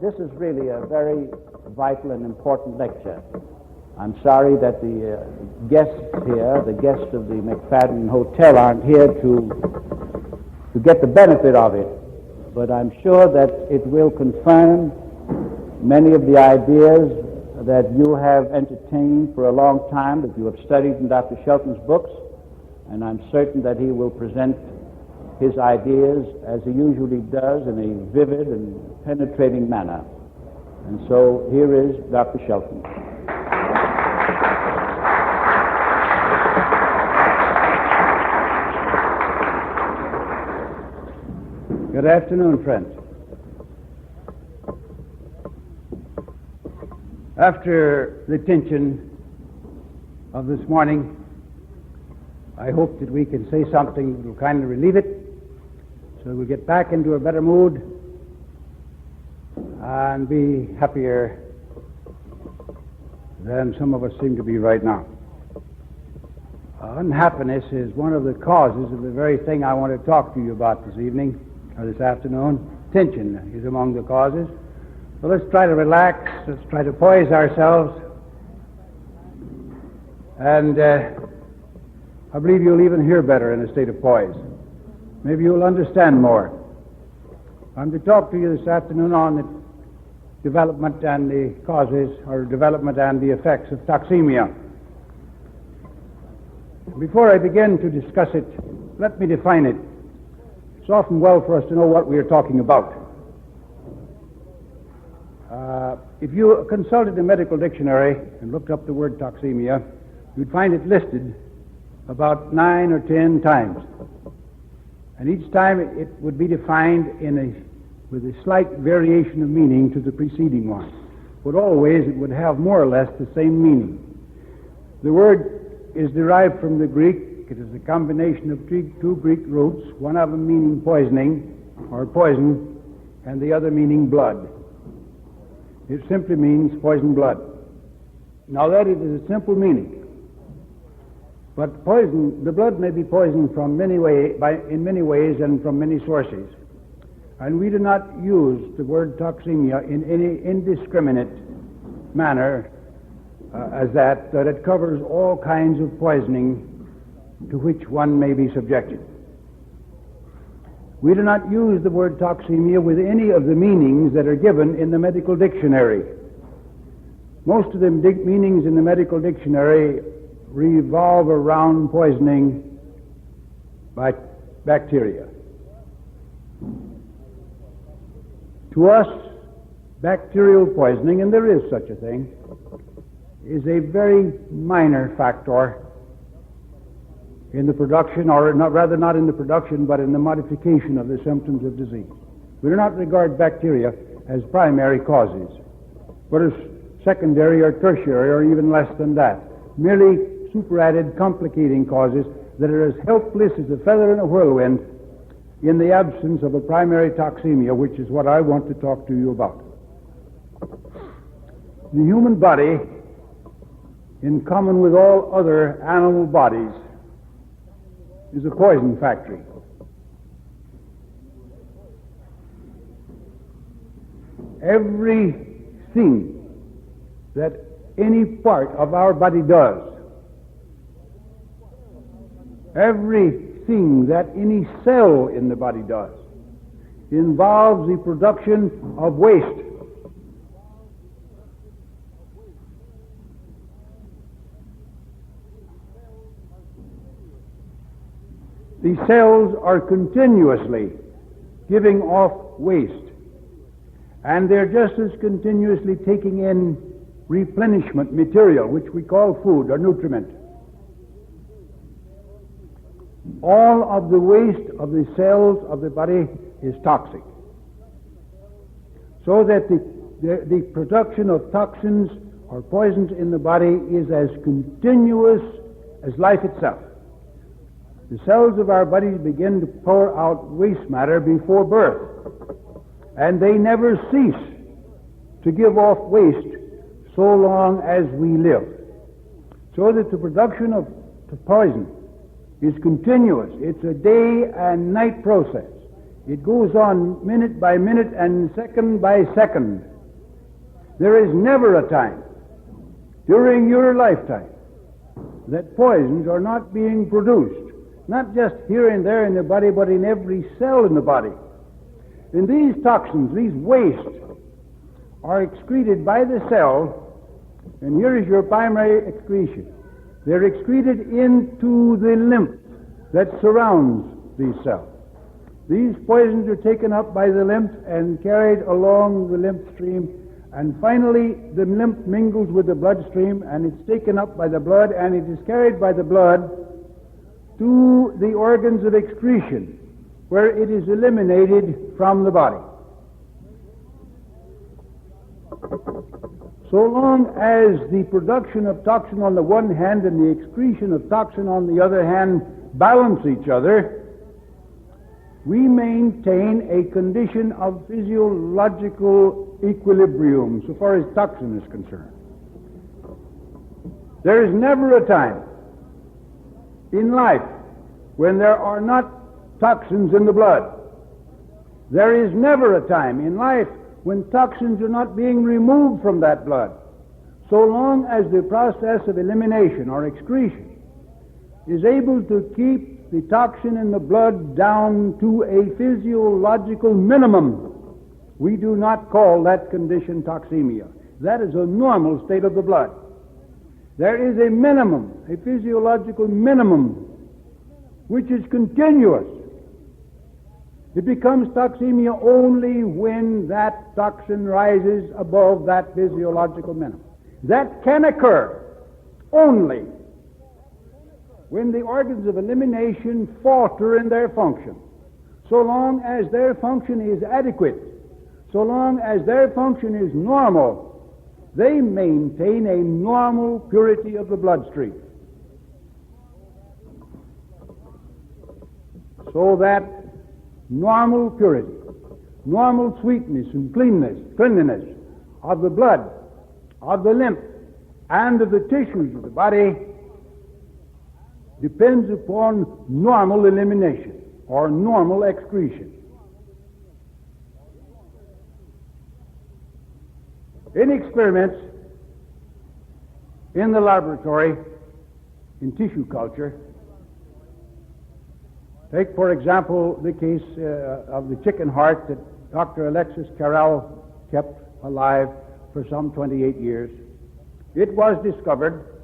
This is really a very vital and important lecture. I'm sorry that the guests here, the guests of the McFadden Hotel, aren't here to get the benefit of it, but I'm sure that it will confirm many of the ideas that you have entertained for a long time, that you have studied in Dr. Shelton's books, and I'm certain that he will present his ideas, as he usually does, in a vivid and penetrating manner. And so here is Dr. Shelton. Good afternoon, friends. After the tension of this morning, I hope that we can say something that will kind of relieve it, so we'll get back into a better mood and be happier than some of us seem to be right now. Unhappiness is one of the causes of the very thing I want to talk to you about this evening, or this afternoon. Tension is among the causes. So let's try to relax, let's try to poise ourselves, and I believe you'll even hear better in a state of poise. Maybe you'll understand more. I'm to talk to you this afternoon on the development and the causes, or development and the effects of toxemia. Before I begin to discuss it, let me define it. It's often well for us to know what we are talking about. If you consulted the medical dictionary and looked up the word toxemia, you'd find it listed about 9 or 10 times. And each time it would be defined with a slight variation of meaning to the preceding one. But always it would have more or less the same meaning. The word is derived from the Greek. It is a combination of two Greek roots, one of them meaning poisoning or poison, and the other meaning blood. It simply means poison blood. Now that is a simple meaning. But poison, the blood may be poisoned in many ways and from many sources. And we do not use the word toxemia in any indiscriminate manner as that it covers all kinds of poisoning to which one may be subjected. We do not use the word toxemia with any of the meanings that are given in the medical dictionary. Most of the meanings in the medical dictionary revolve around poisoning by bacteria. To us, bacterial poisoning, and there is such a thing, is a very minor factor in the production, or not in the production, but in the modification of the symptoms of disease. We do not regard bacteria as primary causes, but as secondary or tertiary, or even less than that. Merely superadded, complicating causes that are as helpless as a feather in a whirlwind in the absence of a primary toxemia, which is what I want to talk to you about. The human body, in common with all other animal bodies, is a poison factory. Everything that any part of our body does, everything that any cell in the body does, involves the production of waste. The cells are continuously giving off waste, and they're just as continuously taking in replenishment material, which we call food or nutriment. All of the waste of the cells of the body is toxic, so that the production of toxins or poisons in the body is as continuous as life itself. The cells of our bodies begin to pour out waste matter before birth, and they never cease to give off waste so long as we live. So that the production of poison is continuous. It's a day and night process. It goes on minute by minute and second by second. There is never a time during your lifetime that poisons are not being produced, not just here and there in the body, but in every cell in the body. And these toxins, these wastes, are excreted by the cell, and here is your primary excretion. They're excreted into the lymph that surrounds these cells. These poisons are taken up by the lymph and carried along the lymph stream, and finally the lymph mingles with the bloodstream, and it's taken up by the blood, and it is carried by the blood to the organs of excretion, where it is eliminated from the body. So long as the production of toxin on the one hand and the excretion of toxin on the other hand balance each other, we maintain a condition of physiological equilibrium so far as toxin is concerned. There is never a time in life when there are not toxins in the blood. There is never a time in life when toxins are not being removed from that blood, so long as the process of elimination or excretion is able to keep the toxin in the blood down to a physiological minimum. We do not call that condition toxemia. That is a normal state of the blood. There is a minimum, a physiological minimum, which is continuous. It becomes toxemia only when that toxin rises above that physiological minimum. That can occur only when the organs of elimination falter in their function. So long as their function is adequate, so long as their function is normal, they maintain a normal purity of the bloodstream. So that normal purity, normal sweetness and cleanliness of the blood, of the lymph, and of the tissues of the body depends upon normal elimination or normal excretion. In experiments in the laboratory in tissue culture, take for example the case of the chicken heart that Dr. Alexis Carrel kept alive for some 28 years. It was discovered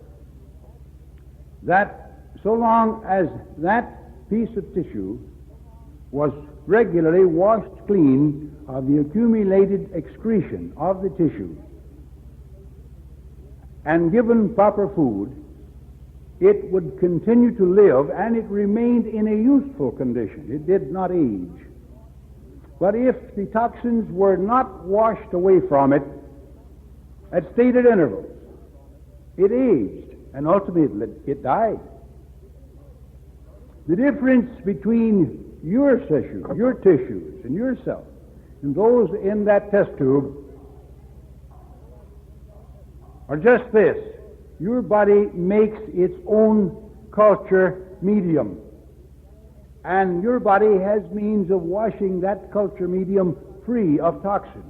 that so long as that piece of tissue was regularly washed clean of the accumulated excretion of the tissue and given proper food, it would continue to live, and it remained in a useful condition. It did not age. But if the toxins were not washed away from it at stated intervals, it aged, and ultimately it died. The difference between your tissues, and your cells, and those in that test tube are just this. Your body makes its own culture medium, and your body has means of washing that culture medium free of toxins.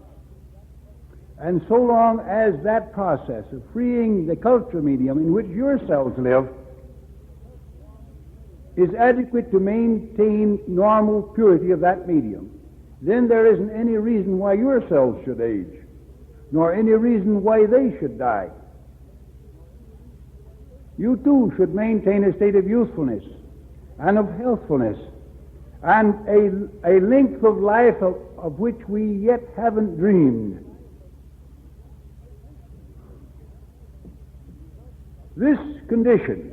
And so long as that process of freeing the culture medium in which your cells live is adequate to maintain normal purity of that medium, then there isn't any reason why your cells should age, nor any reason why they should die. You too should maintain a state of usefulness and of healthfulness and a length of life of which we yet haven't dreamed. This condition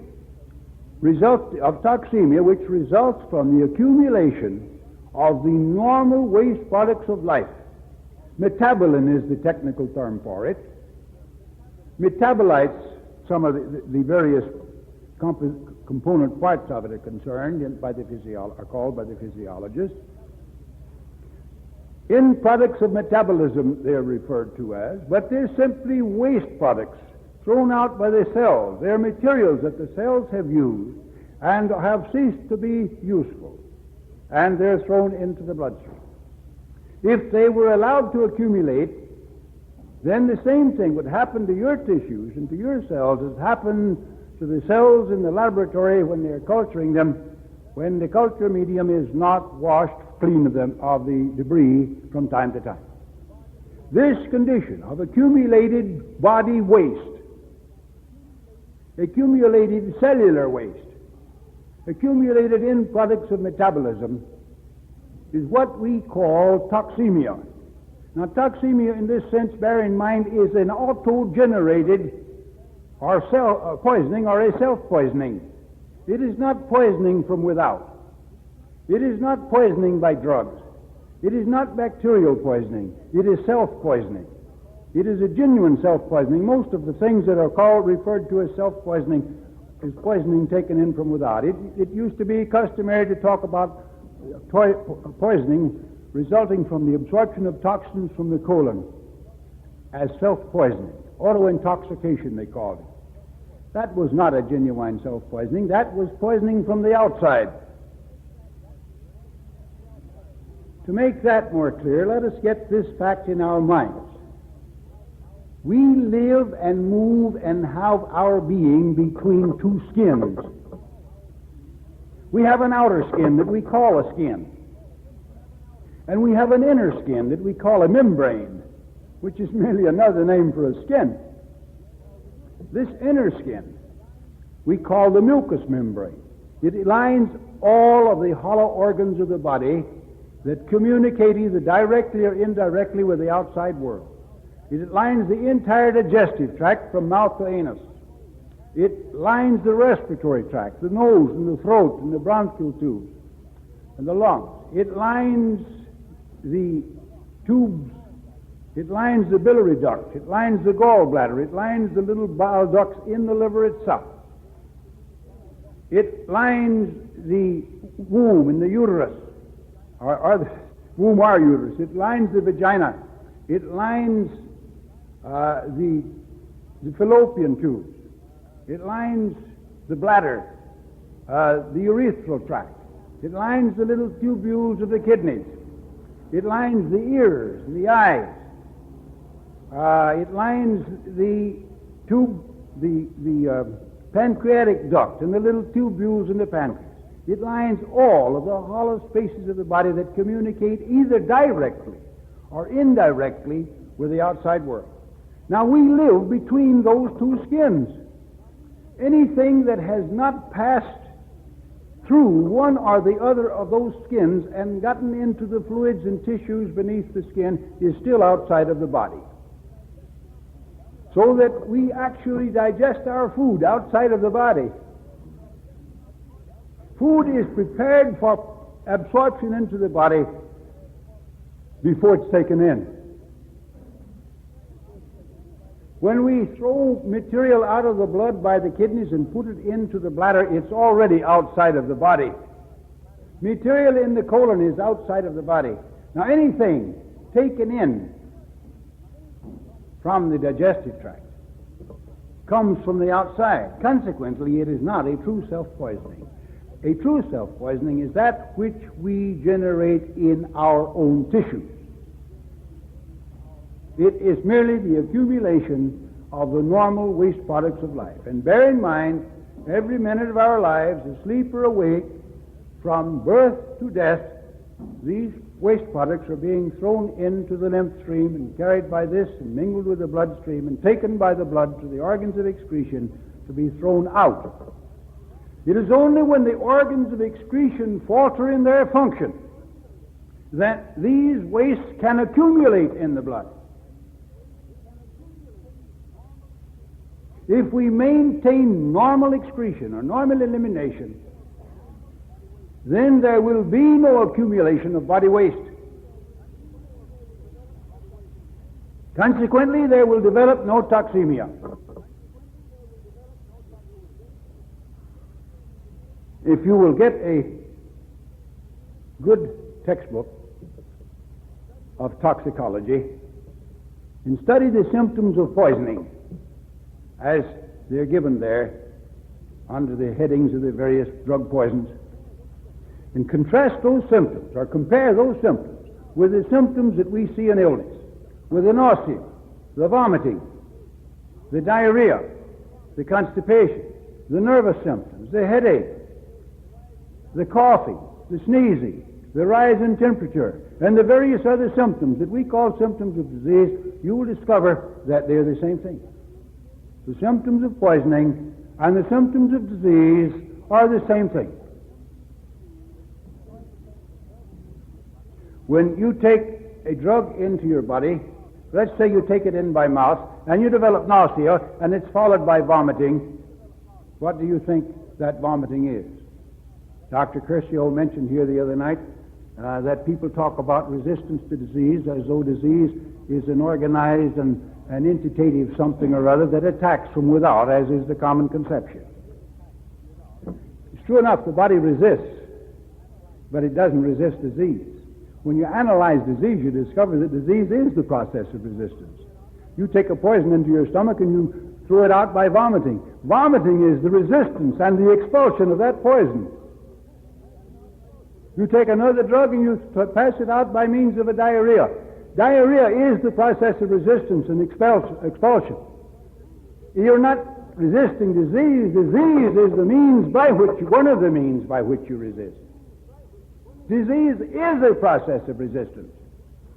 of toxemia, which results from the accumulation of the normal waste products of life. Metabolin is the technical term for it. Metabolites, some of the various component parts of it are concerned are called by the physiologists. In products of metabolism, they're referred to as, but they're simply waste products thrown out by the cells. They're materials that the cells have used and have ceased to be useful, and they're thrown into the bloodstream. If they were allowed to accumulate then the same thing would happen to your tissues and to your cells as happened to the cells in the laboratory when they're culturing them, when the culture medium is not washed clean of the debris from time to time. This condition of accumulated body waste, accumulated cellular waste, accumulated end products of metabolism, is what we call toxemia. Now, toxemia in this sense, bear in mind, is an auto-generated or poisoning or a self-poisoning. It is not poisoning from without. It is not poisoning by drugs. It is not bacterial poisoning. It is self-poisoning. It is a genuine self-poisoning. Most of the things that are referred to as self-poisoning is poisoning taken in from without. It used to be customary to talk about poisoning resulting from the absorption of toxins from the colon as self-poisoning. Auto-intoxication, they called it. That was not a genuine self-poisoning. That was poisoning from the outside. To make that more clear, let us get this fact in our minds. We live and move and have our being between two skins. We have an outer skin that we call a skin. And we have an inner skin that we call a membrane, which is merely another name for a skin. This inner skin we call the mucous membrane. It lines all of the hollow organs of the body that communicate either directly or indirectly with the outside world. It lines the entire digestive tract from mouth to anus. It lines the respiratory tract, the nose and the throat and the bronchial tubes and the lungs. It lines the tubes. It lines the biliary duct. It lines the gallbladder. It lines the little bile ducts in the liver itself. It lines the womb and the uterus, or the womb or uterus. It lines the vagina. It lines the fallopian tubes. It lines the bladder, the urethral tract. It lines the little tubules of the kidneys. It lines the ears and the eyes. It lines the pancreatic duct and the little tubules in the pancreas. It lines all of the hollow spaces of the body that communicate either directly or indirectly with the outside world. Now, we live between those two skins. Anything that has not passed through one or the other of those skins and gotten into the fluids and tissues beneath the skin is still outside of the body. So that we actually digest our food outside of the body. Food is prepared for absorption into the body before it's taken in. When we throw material out of the blood by the kidneys and put it into the bladder, it's already outside of the body. Material in the colon is outside of the body. Now, anything taken in from the digestive tract comes from the outside. Consequently, it is not a true self-poisoning. A true self-poisoning is that which we generate in our own tissues. It is merely the accumulation of the normal waste products of life. And bear in mind, every minute of our lives, asleep or awake, from birth to death, these waste products are being thrown into the lymph stream and carried by this and mingled with the bloodstream and taken by the blood to the organs of excretion to be thrown out. It is only when the organs of excretion falter in their function that these wastes can accumulate in the blood. If we maintain normal excretion or normal elimination, then there will be no accumulation of body waste. Consequently, there will develop no toxemia. If you will get a good textbook of toxicology and study the symptoms of poisoning as they're given there under the headings of the various drug poisons, and contrast those symptoms, or compare those symptoms with the symptoms that we see in illness, with the nausea, the vomiting, the diarrhea, the constipation, the nervous symptoms, the headache, the coughing, the sneezing, the rise in temperature, and the various other symptoms that we call symptoms of disease, you will discover that they're the same thing. The symptoms of poisoning and the symptoms of disease are the same thing. When you take a drug into your body, let's say you take it in by mouth, and you develop nausea, and it's followed by vomiting, what do you think that vomiting is? Dr. Curcio mentioned here the other night that people talk about resistance to disease as though disease is an organized and an entitative something or other that attacks from without, as is the common conception. It's true enough, the body resists, but it doesn't resist disease. When you analyze disease, you discover that disease is the process of resistance. You take a poison into your stomach and you throw it out by vomiting. Vomiting is the resistance and the expulsion of that poison. You take another drug and you pass it out by means of a diarrhea. Diarrhea is the process of resistance and expulsion. You're not resisting disease. Disease is the means by which, one of the means by which you resist. Disease is a process of resistance.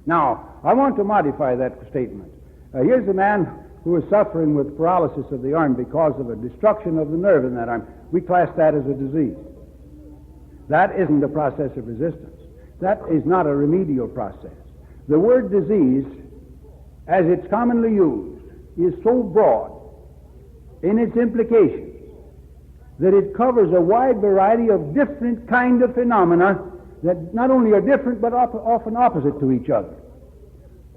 Now, I want to modify that statement. Here's a man who is suffering with paralysis of the arm because of a destruction of the nerve in that arm. We class that as a disease. That isn't a process of resistance. That is not a remedial process. The word disease, as it's commonly used, is so broad in its implications that it covers a wide variety of different kind of phenomena that not only are different but often opposite to each other.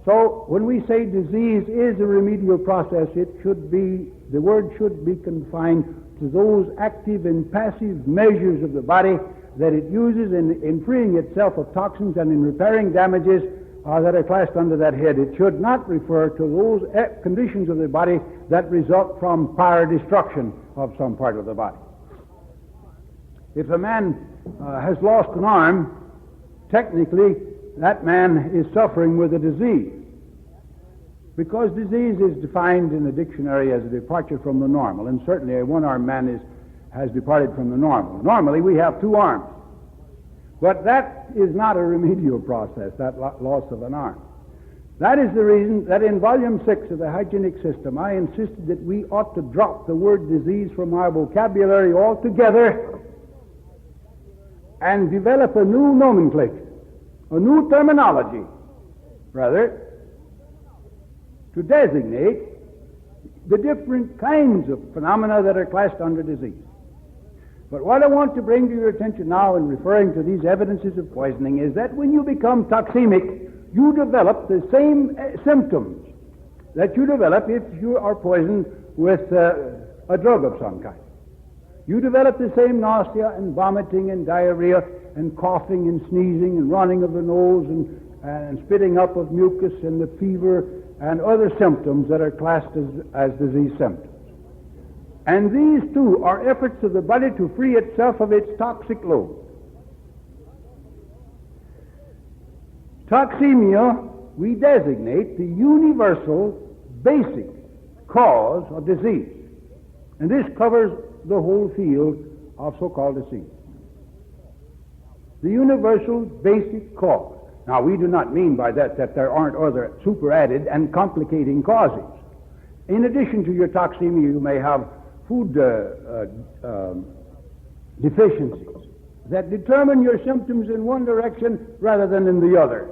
So when we say disease is a remedial process, the word should be confined to those active and passive measures of the body that it uses in freeing itself of toxins and in repairing damages that are classed under that head. It should not refer to those conditions of the body that result from prior destruction of some part of the body. If a man has lost an arm, technically that man is suffering with a disease, because disease is defined in the dictionary as a departure from the normal, and certainly a one-armed man has departed from the normal. Normally we have two arms, but that is not a remedial process, that loss of an arm. That is the reason that in Volume 6 of the Hygienic System I insisted that we ought to drop the word disease from our vocabulary altogether and develop a new nomenclature, a new terminology, rather, to designate the different kinds of phenomena that are classed under disease. But what I want to bring to your attention now in referring to these evidences of poisoning is that when you become toxemic, you develop the same symptoms that you develop if you are poisoned with a drug of some kind. You develop the same nausea and vomiting and diarrhea and coughing and sneezing and running of the nose and spitting up of mucus and the fever and other symptoms that are classed as disease symptoms. And these too are efforts of the body to free itself of its toxic load. Toxemia we designate the universal basic cause of disease. And this covers the whole field of so-called disease. The universal basic cause. Now, we do not mean by that there aren't other superadded and complicating causes. In addition to your toxemia, you may have food deficiencies that determine your symptoms in one direction rather than in the other.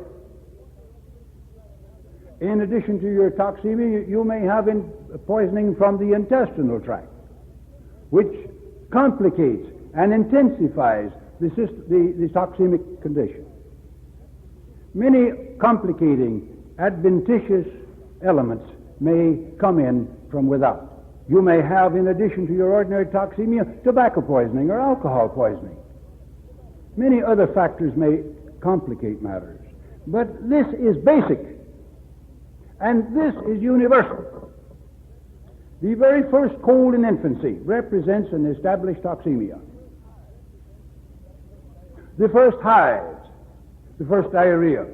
In addition to your toxemia, you may have poisoning from the intestinal tract, which complicates and intensifies the toxemic condition. Many complicating, adventitious elements may come in from without. You may have, in addition to your ordinary toxemia, tobacco poisoning or alcohol poisoning. Many other factors may complicate matters. But this is basic, and this is universal. The very first cold in infancy represents an established toxemia. The first hives, the first diarrhea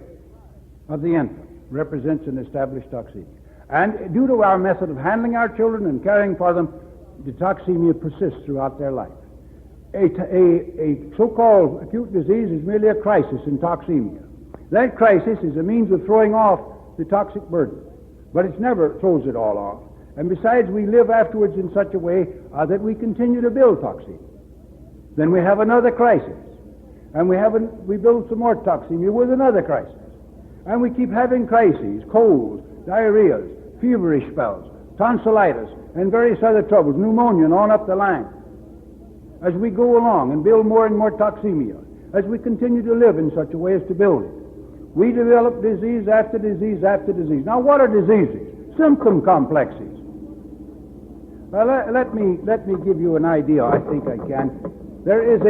of the infant represents an established toxemia. And due to our method of handling our children and caring for them, the toxemia persists throughout their life. A so-called acute disease is merely a crisis in toxemia. That crisis is a means of throwing off the toxic burden, but it never throws it all off. And besides, we live afterwards in such a way that we continue to build toxemia. Then we have another crisis, and we build some more toxemia with another crisis. And we keep having crises, colds, diarrheas, feverish spells, tonsillitis, and various other troubles, pneumonia, and on up the line. As we go along and build more and more toxemia, as we continue to live in such a way as to build it, we develop disease after disease after disease. Now, what are diseases? Symptom complexes. Well, let me give you an idea. I think I can. There is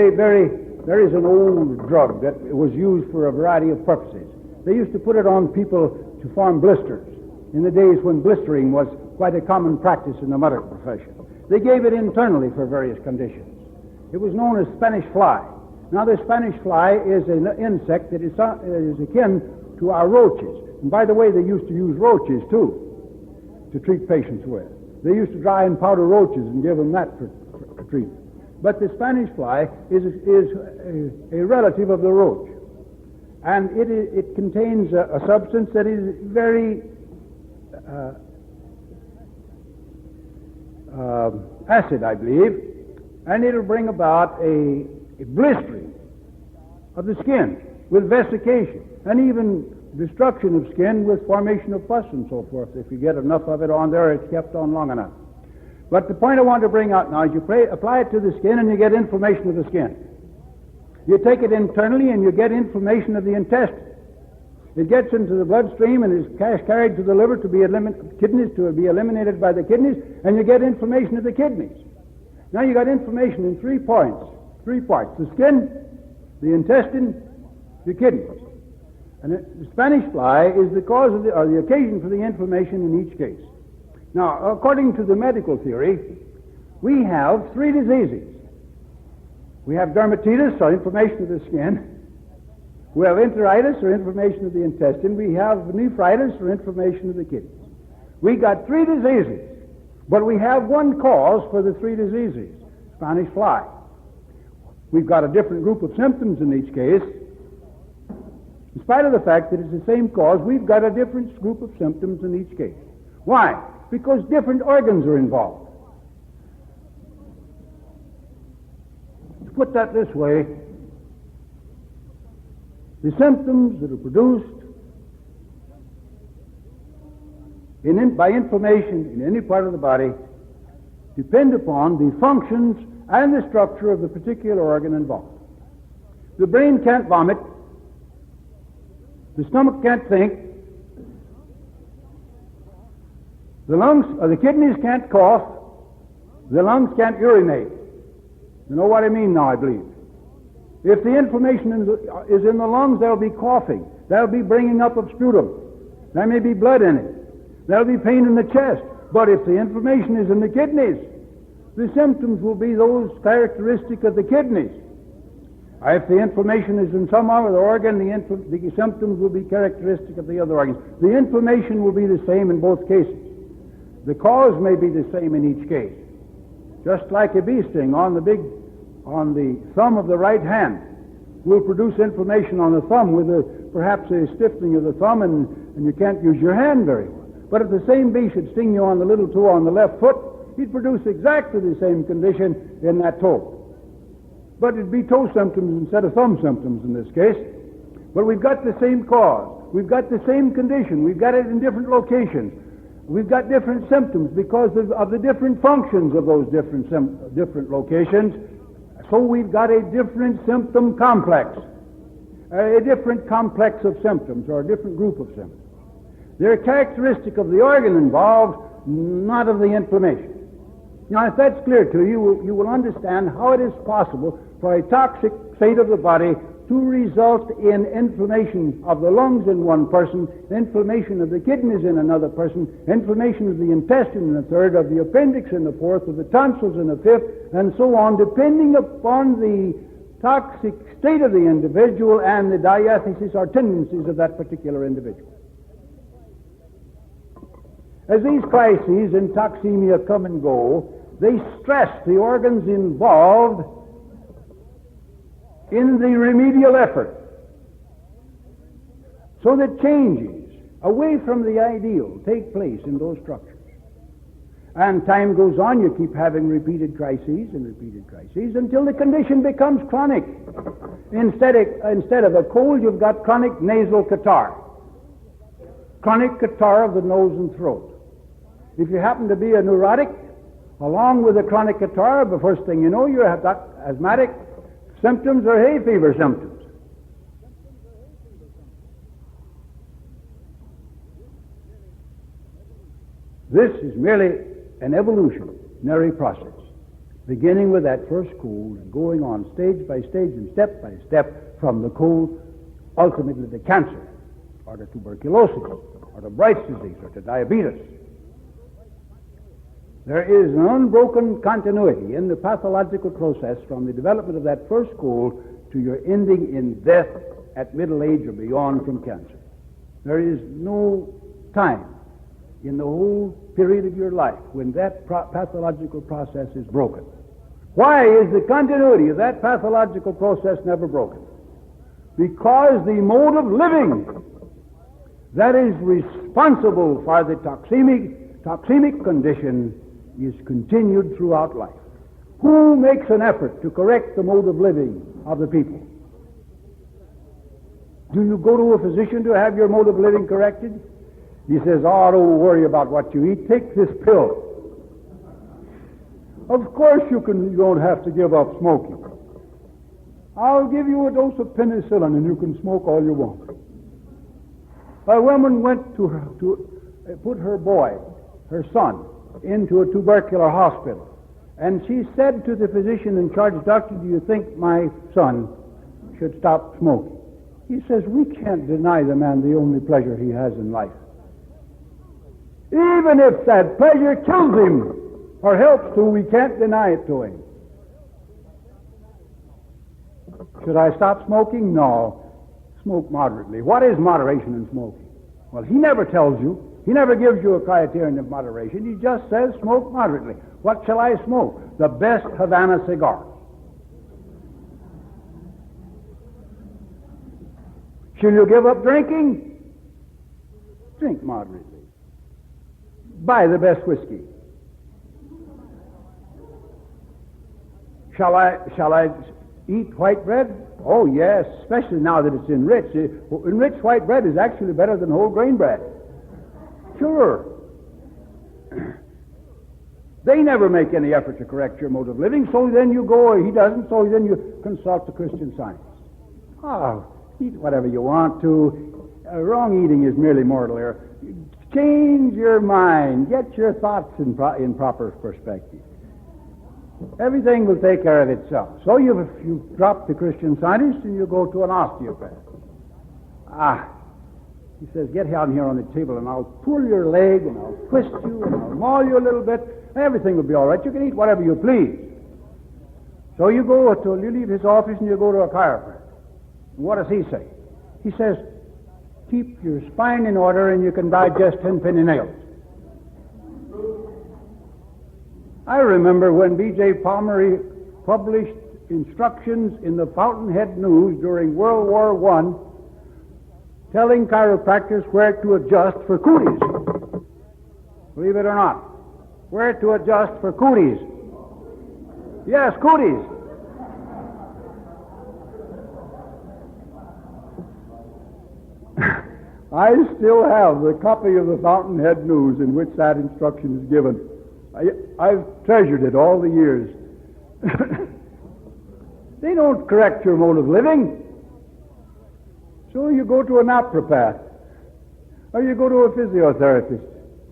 an old drug that was used for a variety of purposes. They used to put it on people to form blisters in the days when blistering was quite a common practice in the medical profession. They gave it internally for various conditions. It was known as Spanish fly. Now, the Spanish fly is an insect that is akin to our roaches. And by the way, they used to use roaches, too, to treat patients with. They used to dry and powder roaches and give them that for treatment. But the Spanish fly is a relative of the roach. And it contains a substance that is very acid, I believe, and it'll bring about a blistering of the skin with vesication and even destruction of skin with formation of pus and so forth. If you get enough of it on there, it's kept on long enough. But the point I want to bring out now is you apply it to the skin and you get inflammation of the skin. You take it internally and you get inflammation of the intestine. It gets into the bloodstream and is carried to the liver to be kidneys to be eliminated by the kidneys, and you get inflammation of the kidneys. Now you got inflammation in 3 parts: the skin, the intestine, the kidneys. And the Spanish fly is the cause of or the occasion for the inflammation in each case. Now, according to the medical theory, we have 3 diseases. We have dermatitis, or inflammation of the skin. We have enteritis, or inflammation of the intestine. We have nephritis, or inflammation of the kidneys. We got 3 diseases, but we have one cause for the 3 diseases: Spanish fly. We've got a different group of symptoms in each case. In spite of the fact that it's the same cause, we've got a different group of symptoms in each case. Why? Because different organs are involved. To put that this way, the symptoms that are produced by inflammation in any part of the body depend upon the functions and the structure of the particular organ involved. The brain can't vomit, the stomach can't think, the lungs or the kidneys can't cough, the lungs can't urinate. You know what I mean now, I believe. If the inflammation is in the lungs, there'll be coughing. There'll be bringing up of sputum. There may be blood in it. There'll be pain in the chest. But if the inflammation is in the kidneys, the symptoms will be those characteristic of the kidneys. If the inflammation is in some other organ, the symptoms will be characteristic of the other organs. The inflammation will be the same in both cases. The cause may be the same in each case. Just like a bee sting on the thumb of the right hand will produce inflammation on the thumb with perhaps a stiffening of the thumb, and you can't use your hand very well. But if the same bee should sting you on the little toe on the left foot, he'd produce exactly the same condition in that toe. But it'd be toe symptoms instead of thumb symptoms in this case. But we've got the same cause. We've got the same condition. We've got it in different locations. We've got different symptoms because of the different functions of those different locations. So we've got a different symptom complex, a different complex of symptoms, or a different group of symptoms. They're characteristic of the organ involved, not of the inflammation. Now, if that's clear to you, you will understand how it is possible for a toxic state of the body to result in inflammation of the lungs in one person, inflammation of the kidneys in another person, inflammation of the intestine in a third, of the appendix in the fourth, of the tonsils in the fifth, and so on, depending upon the toxic state of the individual and the diathesis or tendencies of that particular individual. As these crises in toxemia come and go, they stress the organs involved in the remedial effort, so that changes away from the ideal take place in those structures. And time goes on, you keep having repeated crises until the condition becomes chronic. Instead of a cold, you've got chronic nasal catarrh. Chronic catarrh of the nose and throat. If you happen to be a neurotic, along with a chronic catarrh, the first thing you know, you have got asthmatic symptoms or hay fever symptoms. This is merely an evolutionary process, beginning with that first cold and going on stage by stage and step by step from the cold, ultimately to cancer, or to tuberculosis, or to Bright's disease, or to diabetes. There is an unbroken continuity in the pathological process from the development of that first cold to your ending in death at middle age or beyond from cancer. There is no time in the whole period of your life when that pathological process is broken. Why is the continuity of that pathological process never broken? Because the mode of living that is responsible for the toxemic condition is continued throughout life. Who makes an effort to correct the mode of living of the people? Do you go to a physician to have your mode of living corrected? He says, oh, don't worry about what you eat. Take this pill. Of course you don't have to give up smoking. I'll give you a dose of penicillin and you can smoke all you want. A woman went to put her son, into a tubercular hospital. And she said to the physician in charge, Doctor, do you think my son should stop smoking? He says, we can't deny the man the only pleasure he has in life. Even if that pleasure kills him or helps to, we can't deny it to him. Should I stop smoking? No. Smoke moderately. What is moderation in smoking? Well, he never tells you. He never gives you a criterion of moderation. He just says smoke moderately. What shall I smoke? The best Havana cigar. Shall you give up drinking? Drink moderately. Buy the best whiskey. Shall I eat white bread? Oh, yes, especially now that it's enriched. Enriched white bread is actually better than whole grain bread. Sure. They never make any effort to correct your mode of living, so then you go, he doesn't, so then you consult the Christian Science. Oh, eat whatever you want to. Wrong eating is merely mortal error. Change your mind. Get your thoughts in proper perspective. Everything will take care of itself. So you drop the Christian Scientist and you go to an osteopath. He says, get down here on the table and I'll pull your leg and I'll twist you and I'll maul you a little bit. Everything will be all right. You can eat whatever you please. So you leave his office and you go to a chiropractor. And what does he say? He says, keep your spine in order and you can digest 10-penny nails. I remember when B.J. Palmer published instructions in the Fountainhead News during World War I telling chiropractors where to adjust for cooties. Believe it or not. Where to adjust for cooties. Yes, cooties. I still have the copy of the Fountainhead News in which that instruction is given. I've treasured it all the years. They don't correct your mode of living. So you go to a naturopath, or you go to a physiotherapist,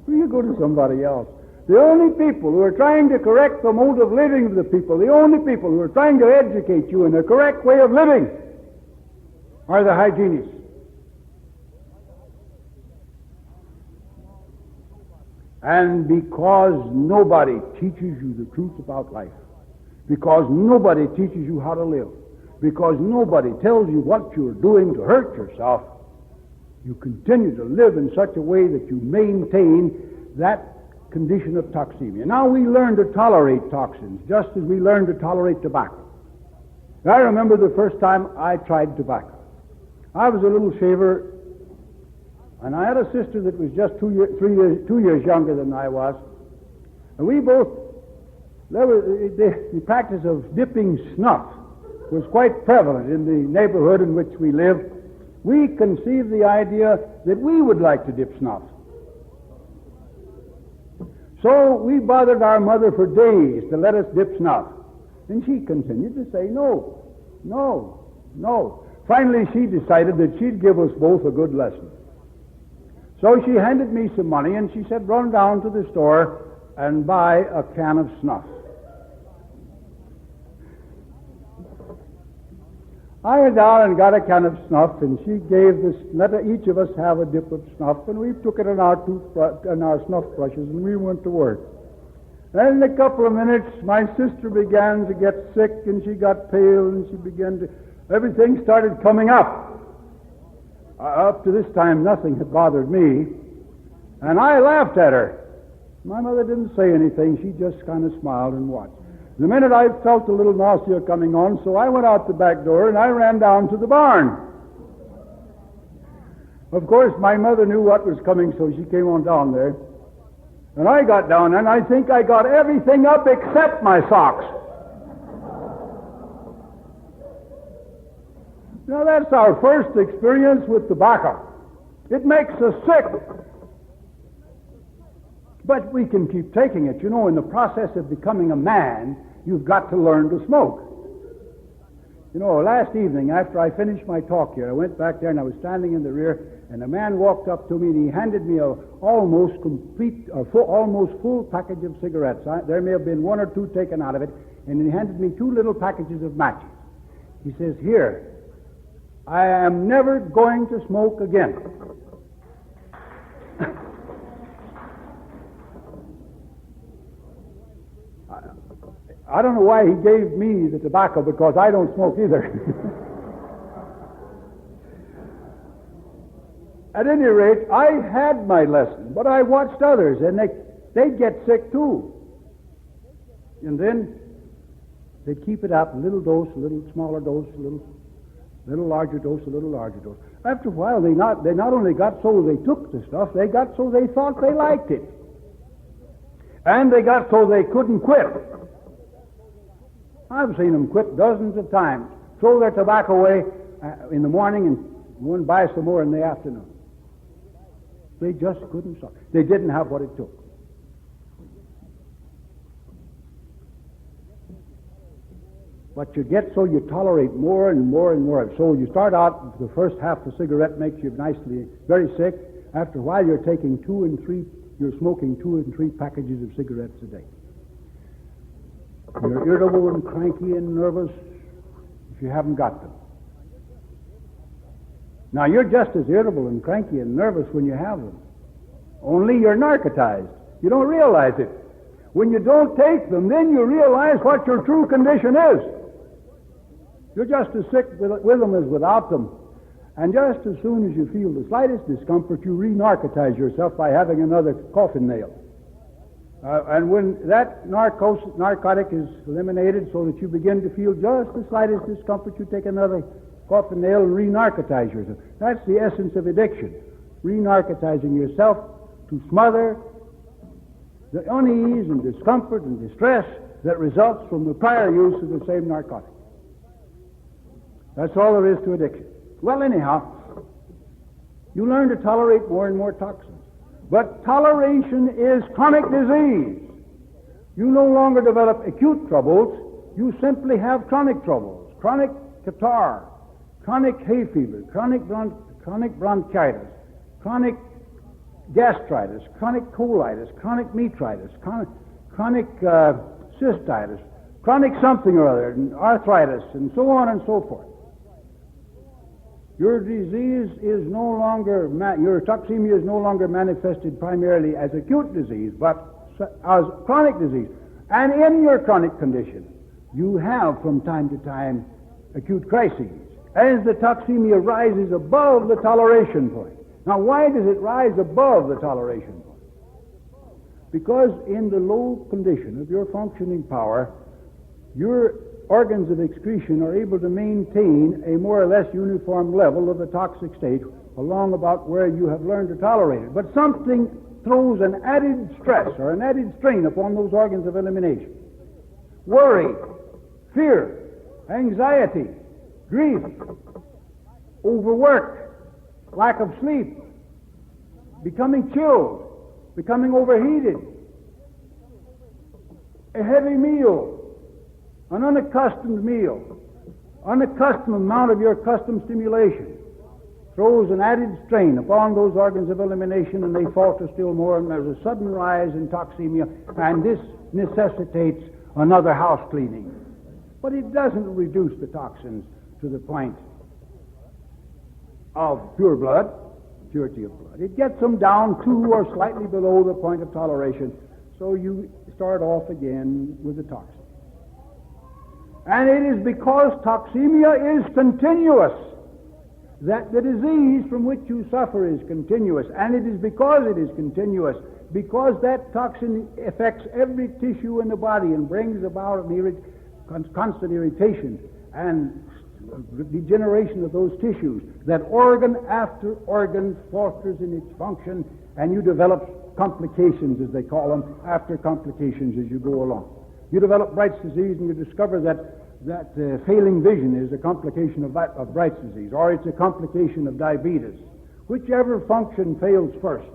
or you go to somebody else. The only people who are trying to correct the mode of living of the people, the only people who are trying to educate you in a correct way of living are the hygienists. And because nobody teaches you the truth about life, because nobody teaches you how to live, because nobody tells you what you're doing to hurt yourself, you continue to live in such a way that you maintain that condition of toxemia. Now we learn to tolerate toxins, just as we learn to tolerate tobacco. I remember the first time I tried tobacco. I was a little shaver, and I had a sister that was just 2 years younger than I was, and we both, the practice of dipping snuff was quite prevalent in the neighborhood in which we lived. We conceived the idea that we would like to dip snuff. So we bothered our mother for days to let us dip snuff. And she continued to say no, no, no. Finally, she decided that she'd give us both a good lesson. So she handed me some money, and she said, run down to the store and buy a can of snuff. I went down and got a can of snuff, and she let each of us have a dip of snuff, and we took it in our snuff brushes, and we went to work. And in a couple of minutes, my sister began to get sick, and she got pale, and everything started coming up. Up to this time, nothing had bothered me, and I laughed at her. My mother didn't say anything. She just kind of smiled and watched. The minute I felt a little nausea coming on, so I went out the back door and I ran down to the barn. Of course, my mother knew what was coming, so she came on down there. And I got down, and I think I got everything up except my socks. Now, that's our first experience with tobacco. It makes us sick. But we can keep taking it. You know, in the process of becoming a man, you've got to learn to smoke. You know, last evening, after I finished my talk here, I went back there and I was standing in the rear, and a man walked up to me and he handed me a almost full package of cigarettes. There may have been one or two taken out of it, and he handed me 2 little packages of matches. He says, here, I am never going to smoke again. I don't know why he gave me the tobacco, because I don't smoke either. At any rate, I had my lesson, but I watched others, and they'd get sick too. And then they'd keep it up, a little dose, a little smaller dose, a little larger dose, a little larger dose. After a while, they not only got so they took the stuff, they got so they thought they liked it. And they got so they couldn't quit. I've seen them quit dozens of times, throw their tobacco away in the morning and go and buy some more in the afternoon. They just couldn't stop. They didn't have what it took. But you get so you tolerate more and more and more. So you start out, the first half of the cigarette makes you nicely, very sick. After a while, you're smoking 2 and 3 packages of cigarettes a day. You're irritable and cranky and nervous if you haven't got them. Now, you're just as irritable and cranky and nervous when you have them. Only you're narcotized. You don't realize it. When you don't take them, then you realize what your true condition is. You're just as sick with them as without them. And just as soon as you feel the slightest discomfort, you re-narcotize yourself by having another coffin nail. And when that narcotic is eliminated so that you begin to feel just the slightest discomfort, you take another coffin nail and re-narcotize yourself. That's the essence of addiction. Re-narcotizing yourself to smother the unease and discomfort and distress that results from the prior use of the same narcotic. That's all there is to addiction. Well, anyhow, you learn to tolerate more and more toxins. But toleration is chronic disease. You no longer develop acute troubles. You simply have chronic troubles. Chronic catarrh, chronic hay fever, chronic bronchitis, chronic gastritis, chronic colitis, chronic metritis, chronic cystitis, chronic something or other, and arthritis, and so on and so forth. Your disease is no longer, your toxemia is no longer manifested primarily as acute disease, but as chronic disease. And in your chronic condition, you have from time to time acute crises, as the toxemia rises above the toleration point. Now, why does it rise above the toleration point? Because in the low condition of your functioning power, your organs of excretion are able to maintain a more or less uniform level of the toxic state along about where you have learned to tolerate it. But something throws an added stress or an added strain upon those organs of elimination. Worry, fear, anxiety, grief, overwork, lack of sleep, becoming chilled, becoming overheated, a heavy meal, an unaccustomed meal, unaccustomed amount of your custom stimulation throws an added strain upon those organs of elimination, and they falter still more, and there's a sudden rise in toxemia, and this necessitates another house cleaning. But it doesn't reduce the toxins to the point of pure blood, purity of blood. It gets them down to or slightly below the point of toleration, so you start off again with the toxin. And it is because toxemia is continuous that the disease from which you suffer is continuous. And it is because it is continuous, because that toxin affects every tissue in the body and brings about constant irritation and degeneration of those tissues, that organ after organ falters in its function, and you develop complications, as they call them, after complications as you go along. You develop Bright's disease, and you discover that failing vision is a complication of Bright's disease, or it's a complication of diabetes. Whichever function fails first,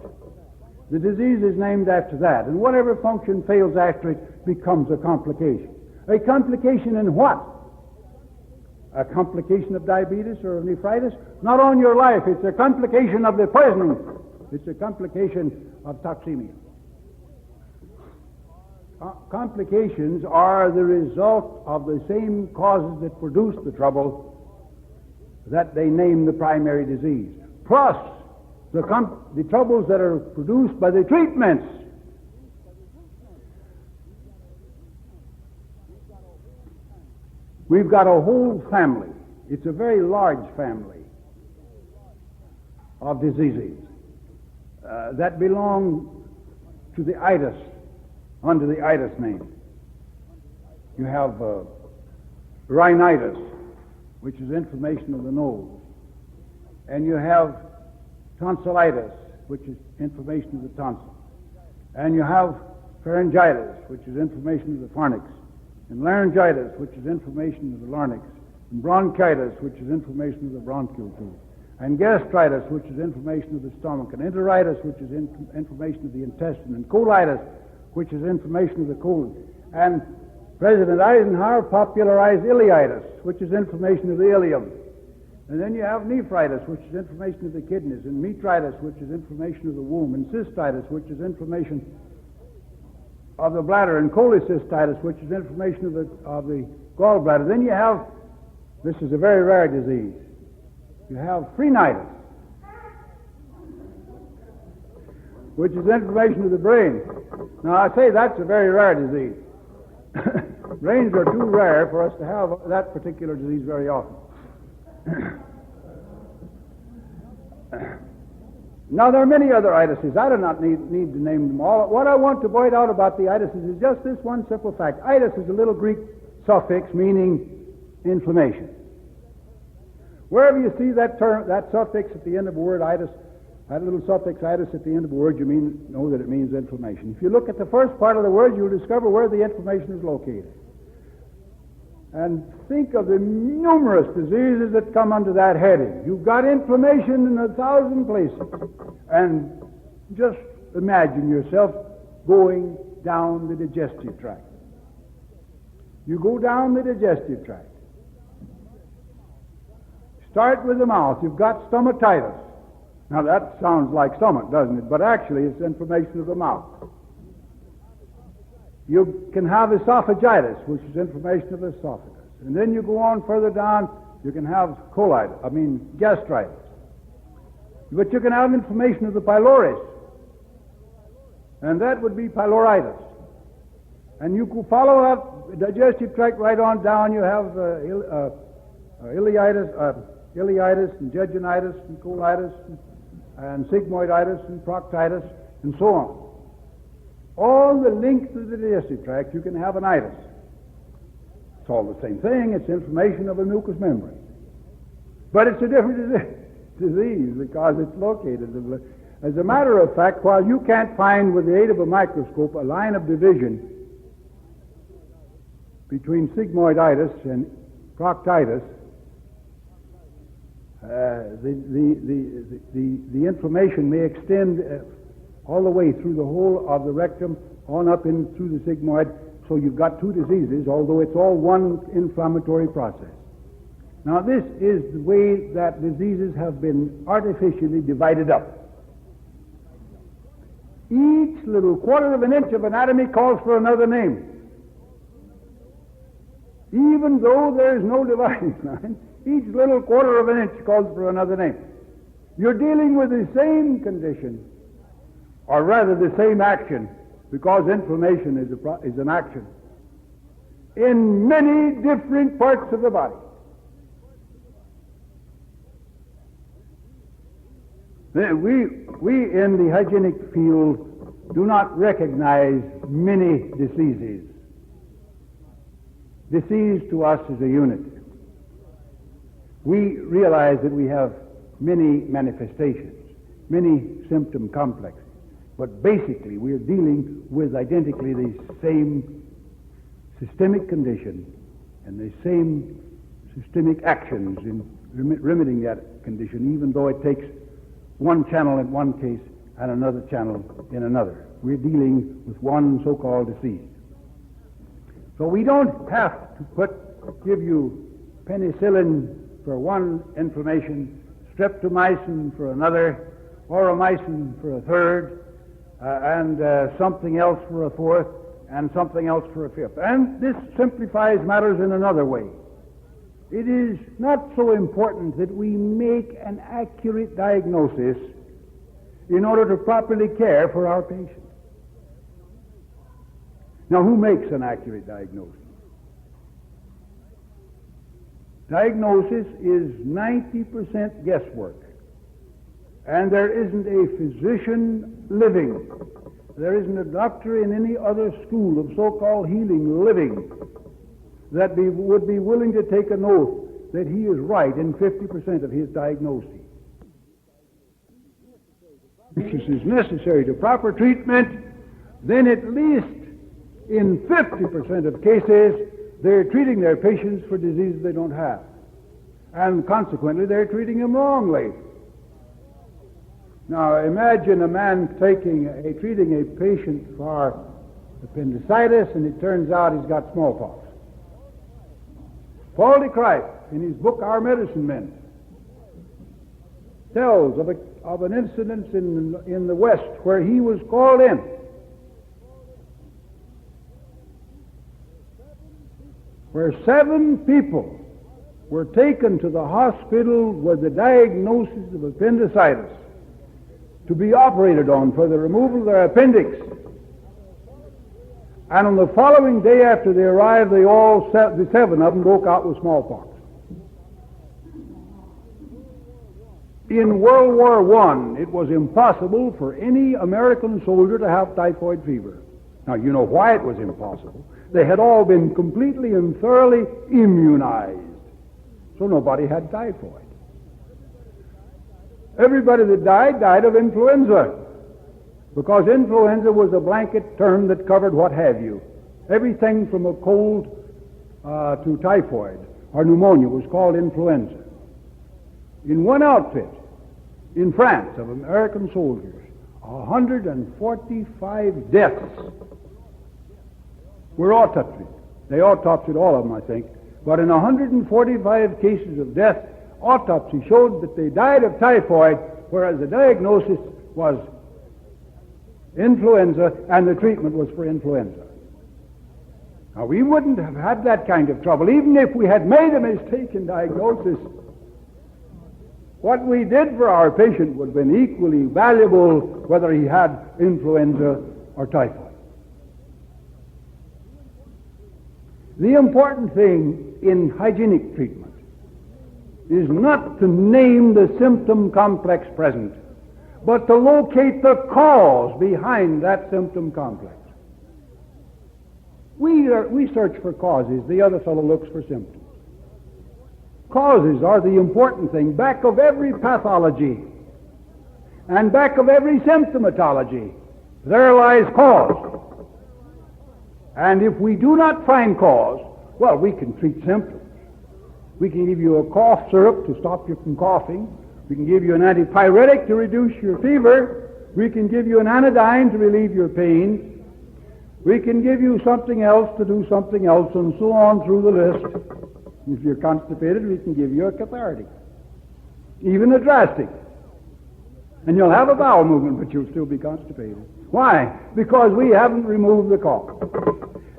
the disease is named after that, and whatever function fails after it becomes a complication. A complication in what? A complication of diabetes or of nephritis? Not on your life. It's a complication of the poisoning. It's a complication of toxemia. Complications are the result of the same causes that produce the trouble that they name the primary disease, plus the troubles that are produced by the treatments. We've got a whole family. It's a very large family of diseases that belong to the itis, under the itis name. You have rhinitis, which is inflammation of the nose, and you have tonsillitis, which is inflammation of the tonsil, and you have pharyngitis, which is inflammation of the pharynx, and laryngitis, which is inflammation of the larynx, and bronchitis, which is inflammation of the bronchial tube, and gastritis, which is inflammation of the stomach, and enteritis, which is inflammation of the intestine, and colitis, which is inflammation of the colon. And President Eisenhower popularized ileitis, which is inflammation of the ileum. And then you have nephritis, which is inflammation of the kidneys, and metritis, which is inflammation of the womb, and cystitis, which is inflammation of the bladder, and cholecystitis, which is inflammation of the gallbladder. Then you have, this is a very rare disease, you have phrenitis, which is inflammation of the brain. Now, I say that's a very rare disease. Brains are too rare for us to have that particular disease very often. Now, there are many other itises. I do not need to name them all. What I want to point out about the itises is just this one simple fact. Itis is a little Greek suffix meaning inflammation. Wherever you see that term, that suffix at the end of a word, itis, that little suffix itis at the end of a word, you know that it means inflammation. If you look at the first part of the word, you'll discover where the inflammation is located. And think of the numerous diseases that come under that heading. You've got inflammation in 1,000 places. And just imagine yourself going down the digestive tract. You go down the digestive tract. Start with the mouth. You've got stomatitis. Now that sounds like stomach, doesn't it? But actually it's inflammation of the mouth. You can have esophagitis, which is inflammation of the esophagus. And then you go on further down, you can have gastritis. But you can have inflammation of the pylorus. And that would be pyloritis. And you could follow up the digestive tract right on down. You have ileitis and jejunitis and colitis and sigmoiditis and proctitis and so on. all the length of the digestive tract, you can have an itis. It's all the same thing. It's inflammation of a mucous membrane. But it's a different disease because it's located. As a matter of fact, while you can't find with the aid of a microscope a line of division between sigmoiditis and proctitis, the inflammation may extend all the way through the whole of the rectum, on up in through the sigmoid, so you've got two diseases, although it's all one inflammatory process. Now, this is the way that diseases have been artificially divided up. Each little quarter of an inch of anatomy calls for another name. Even though there is no dividing line, each little quarter of an inch calls for another name. You're dealing with the same condition, or rather the same action, because inflammation is an action, in many different parts of the body. We in the hygienic field do not recognize many diseases. Disease to us is a unit. We realize that we have many manifestations, many symptom complexes, but basically we are dealing with identically the same systemic condition and the same systemic actions in remedying that condition, even though it takes one channel in one case and another channel in another. We're dealing with one so-called disease. So we don't have to give you penicillin for one inflammation, streptomycin for another, aureomycin for a third, and something else for a fourth, and something else for a fifth. And this simplifies matters in another way. It is not so important that we make an accurate diagnosis in order to properly care for our patients. Now, who makes an accurate diagnosis? Diagnosis is 90% guesswork. And there isn't a physician living. There isn't a doctor in any other school of so-called healing living that would be willing to take an oath that he is right in 50% of his diagnosis. If this is necessary to proper treatment, then at least in 50% of cases, they're treating their patients for diseases they don't have. And consequently, they're treating them wrongly. Now, imagine a man treating a patient for appendicitis, and it turns out he's got smallpox. Paul de Kruijf, in his book Our Medicine Men, tells of an incident in the West where he was called in. Where 7 people were taken to the hospital with the diagnosis of appendicitis to be operated on for the removal of their appendix. And on the following day after they arrived, the 7 of them broke out with smallpox. In World War I, it was impossible for any American soldier to have typhoid fever. Now, you know why it was impossible. They had all been completely and thoroughly immunized, so nobody had typhoid. Everybody that died of influenza, because influenza was a blanket term that covered what have you. Everything from a cold to typhoid or pneumonia was called influenza. In one outfit in France of American soldiers, 145 deaths were autopsied. They autopsied all of them, I think. But in 145 cases of death, autopsy showed that they died of typhoid, whereas the diagnosis was influenza and the treatment was for influenza. Now, we wouldn't have had that kind of trouble even if we had made a mistake in diagnosis. What we did for our patient would have been equally valuable whether he had influenza or typhoid. The important thing in hygienic treatment is not to name the symptom complex present, but to locate the cause behind that symptom complex. We search for causes. The other fellow looks for symptoms. Causes are the important thing. Back of every pathology and back of every symptomatology, there lies cause. And if we do not find cause, well, we can treat symptoms. We can give you a cough syrup to stop you from coughing. We can give you an antipyretic to reduce your fever. We can give you an anodyne to relieve your pain. We can give you something else to do something else, and so on through the list. If you're constipated, we can give you a cathartic, even a drastic. And you'll have a bowel movement, but you'll still be constipated. Why? Because we haven't removed the cause.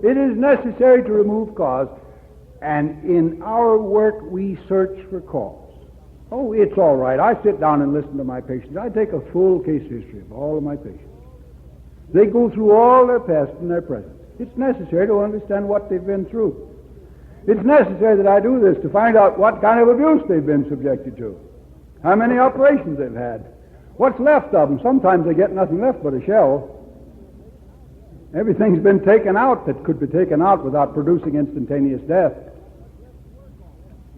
It is necessary to remove cause, and in our work we search for cause. Oh, it's all right. I sit down and listen to my patients. I take a full case history of all of my patients. They go through all their past and their present. It's necessary to understand what they've been through. It's necessary that I do this to find out what kind of abuse they've been subjected to, how many operations they've had, what's left of them. Sometimes they get nothing left but a shell. Everything's been taken out that could be taken out without producing instantaneous death.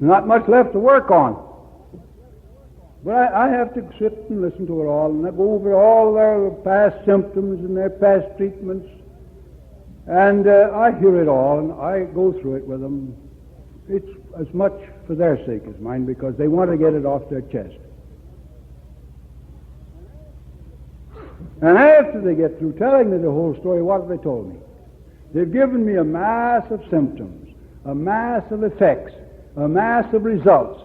Not much left to work on. But I have to sit and listen to it all, and I go over all their past symptoms and their past treatments. And I hear it all, and I go through it with them. It's as much for their sake as mine, because they want to get it off their chest. And after they get through telling me the whole story, what have they told me? They've given me a mass of symptoms, a mass of effects, a mass of results,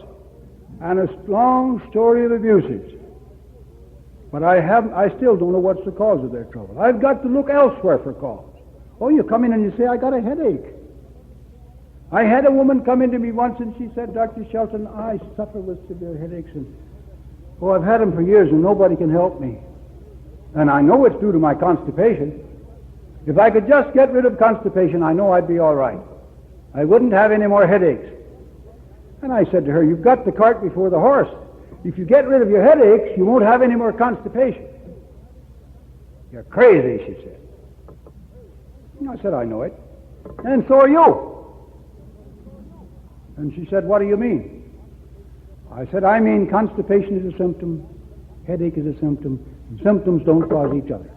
and a long story of abuses. But I still don't know what's the cause of their trouble. I've got to look elsewhere for cause. Oh, you come in and you say, I got a headache. I had a woman come into me once and she said, Dr. Shelton, I suffer with severe headaches, and I've had them for years and nobody can help me. And I know it's due to my constipation. If I could just get rid of constipation, I know I'd be all right. I wouldn't have any more headaches. And I said to her, you've got the cart before the horse. If you get rid of your headaches, you won't have any more constipation. You're crazy, she said. And I said, I know it. And so are you. And she said, what do you mean? I said, I mean constipation is a symptom, headache is a symptom, and symptoms don't cause each other.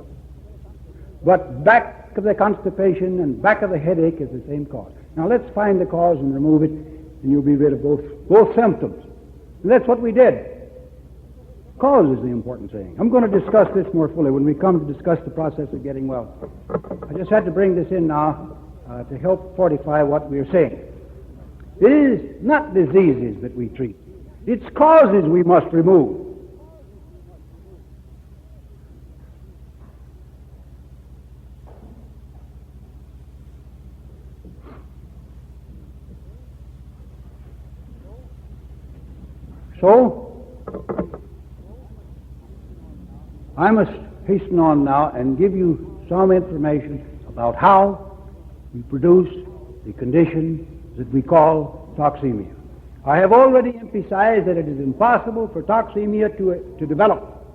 But back of the constipation and back of the headache is the same cause. Now let's find the cause and remove it, and you'll be rid of both symptoms. And that's what we did. Cause is the important thing. I'm going to discuss this more fully when we come to discuss the process of getting well. I just had to bring this in now to help fortify what we're saying. It is not diseases that we treat. It's causes we must remove. So, I must hasten on now and give you some information about how we produce the condition that we call toxemia. I have already emphasized that it is impossible for toxemia to develop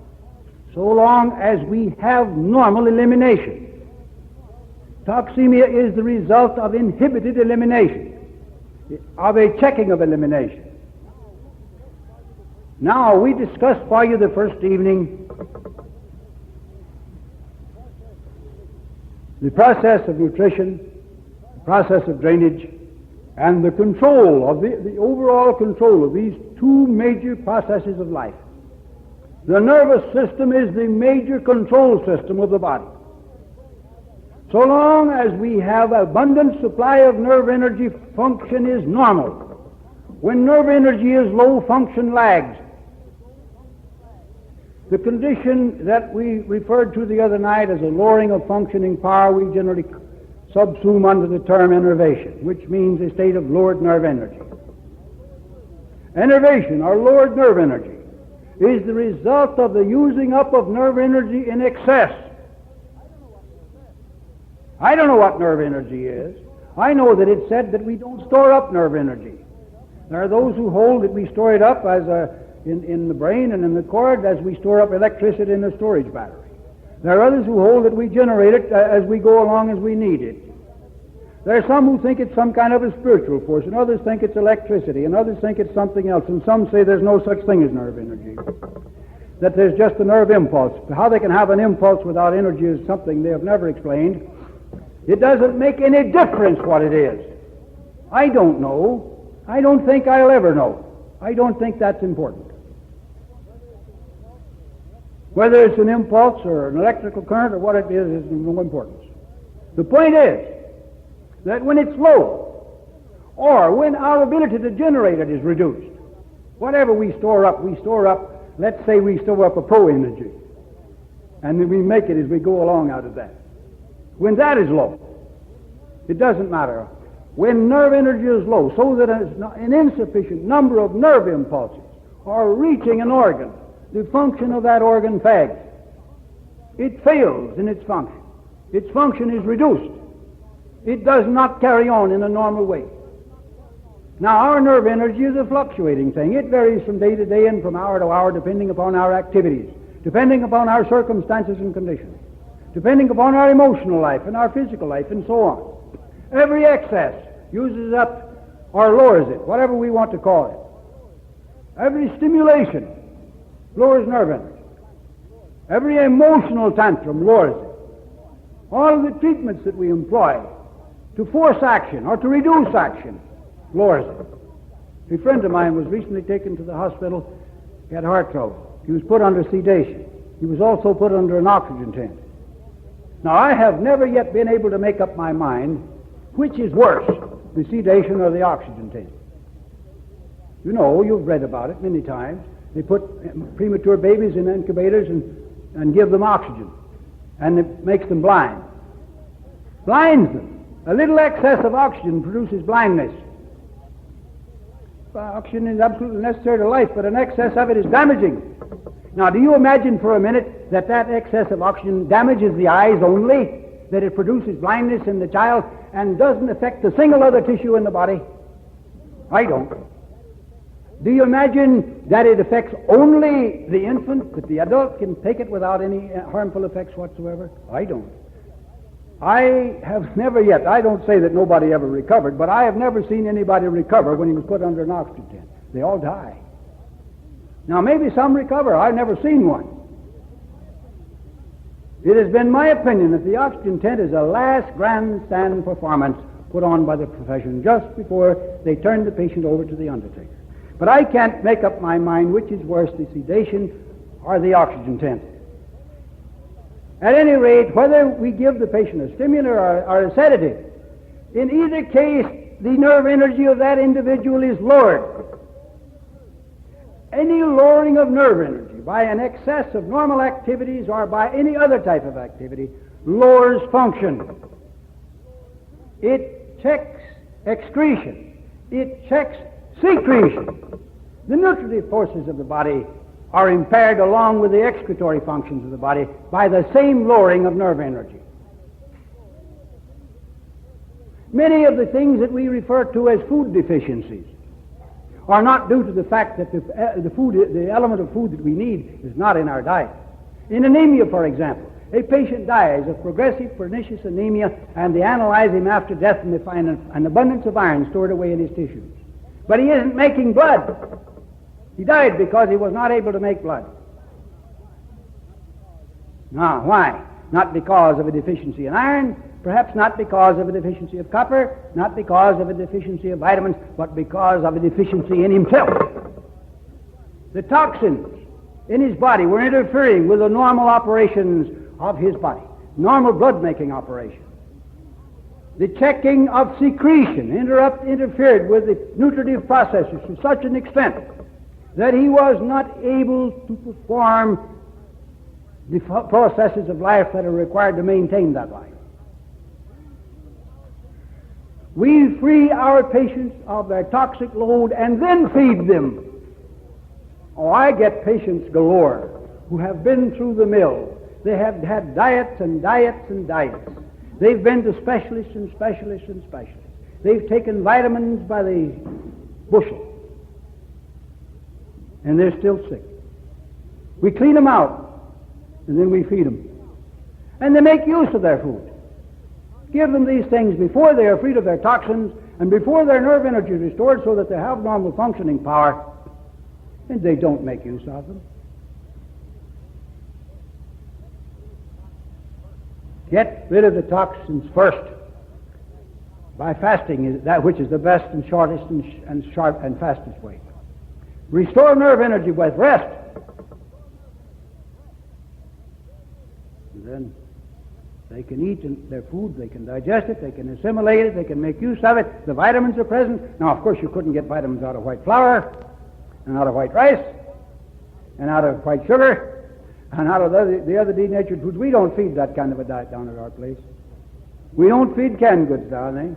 so long as we have normal elimination. Toxemia is the result of inhibited elimination, of a checking of elimination. Now, we discussed for you the first evening the process of nutrition, the process of drainage, and the control of the overall control of these two major processes of life. The nervous system is the major control system of the body. So long as we have abundant supply of nerve energy, function is normal. When nerve energy is low, function lags. The condition that we referred to the other night as a lowering of functioning power, we generally subsume under the term enervation, which means a state of lowered nerve energy. Enervation, or lowered nerve energy, is the result of the using up of nerve energy in excess. I don't know what nerve energy is. I know that it's said that we don't store up nerve energy. There are those who hold that we store it up as in the brain and in the cord as we store up electricity in a storage battery. There are others who hold that we generate it as we go along as we need it. There are some who think it's some kind of a spiritual force, and others think it's electricity, and others think it's something else, and some say there's no such thing as nerve energy, that there's just a nerve impulse. How they can have an impulse without energy is something they have never explained. It doesn't make any difference what it is. I don't know. I don't think I'll ever know. I don't think that's important. Whether it's an impulse or an electrical current or what it is no importance. The point is that when it's low, or when our ability to generate it is reduced, whatever we store up, let's say we store up a pro-energy, and then we make it as we go along out of that. When that is low, it doesn't matter. When nerve energy is low, so that an insufficient number of nerve impulses are reaching an organ, the function of that organ fags. It fails in its function. Its function is reduced. It does not carry on in a normal way. Now, our nerve energy is a fluctuating thing. It varies from day to day and from hour to hour, depending upon our activities, depending upon our circumstances and conditions, depending upon our emotional life and our physical life, and so on. Every excess uses up or lowers it, whatever we want to call it. Every stimulation lowers nerve energy. Every emotional tantrum lowers it. All of the treatments that we employ to force action or to reduce action lowers it. A friend of mine was recently taken to the hospital. He had heart trouble. He was put under sedation. He was also put under an oxygen tent. Now, I have never yet been able to make up my mind which is worse, the sedation or the oxygen tent. You know, you've read about it many times. They put premature babies in incubators and give them oxygen, and it makes them blind. Blinds them. A little excess of oxygen produces blindness. Oxygen is absolutely necessary to life, but an excess of it is damaging. Now, do you imagine for a minute that excess of oxygen damages the eyes only, that it produces blindness in the child and doesn't affect a single other tissue in the body? I don't. Do you imagine that it affects only the infant, that the adult can take it without any harmful effects whatsoever? I don't. I have never yet, I don't say that nobody ever recovered, but I have never seen anybody recover when he was put under an oxygen tent. They all die. Now, maybe some recover. I've never seen one. It has been my opinion that the oxygen tent is a last grandstand performance put on by the profession just before they turn the patient over to the undertaker. But I can't make up my mind which is worse, the sedation or the oxygen tent. At any rate, whether we give the patient a stimulant or a sedative, in either case, the nerve energy of that individual is lowered. Any lowering of nerve energy by an excess of normal activities or by any other type of activity lowers function. It checks excretion. It checks secretion. The nutritive forces of the body are impaired along with the excretory functions of the body by the same lowering of nerve energy. Many of the things that we refer to as food deficiencies are not due to the fact that the element of food that we need is not in our diet. In anemia, for example, a patient dies of progressive pernicious anemia, and they analyze him after death and they find an abundance of iron stored away in his tissues. But he isn't making blood. He died because he was not able to make blood. Now, why? Not because of a deficiency in iron, perhaps not because of a deficiency of copper, not because of a deficiency of vitamins, but because of a deficiency in himself. The toxins in his body were interfering with the normal operations of his body, normal blood-making operations. The checking of secretion interfered with the nutritive processes to such an extent that he was not able to perform the processes of life that are required to maintain that life. We free our patients of their toxic load and then feed them. Oh, I get patients galore who have been through the mill. They have had diets and diets and diets. They've been to specialists and specialists and specialists. They've taken vitamins by the bushel. And they're still sick. We clean them out, and then we feed them. And they make use of their food. Give them these things before they are freed of their toxins and before their nerve energy is restored so that they have normal functioning power, and they don't make use of them. Get rid of the toxins first by fasting, that which is the best and shortest and sharp and fastest way. Restore nerve energy with rest. And then they can eat their food, they can digest it, they can assimilate it, they can make use of it. The vitamins are present. Now, of course, you couldn't get vitamins out of white flour, and out of white rice, and out of white sugar, and out of the other denatured foods. We don't feed that kind of a diet down at our place. We don't feed canned goods down there.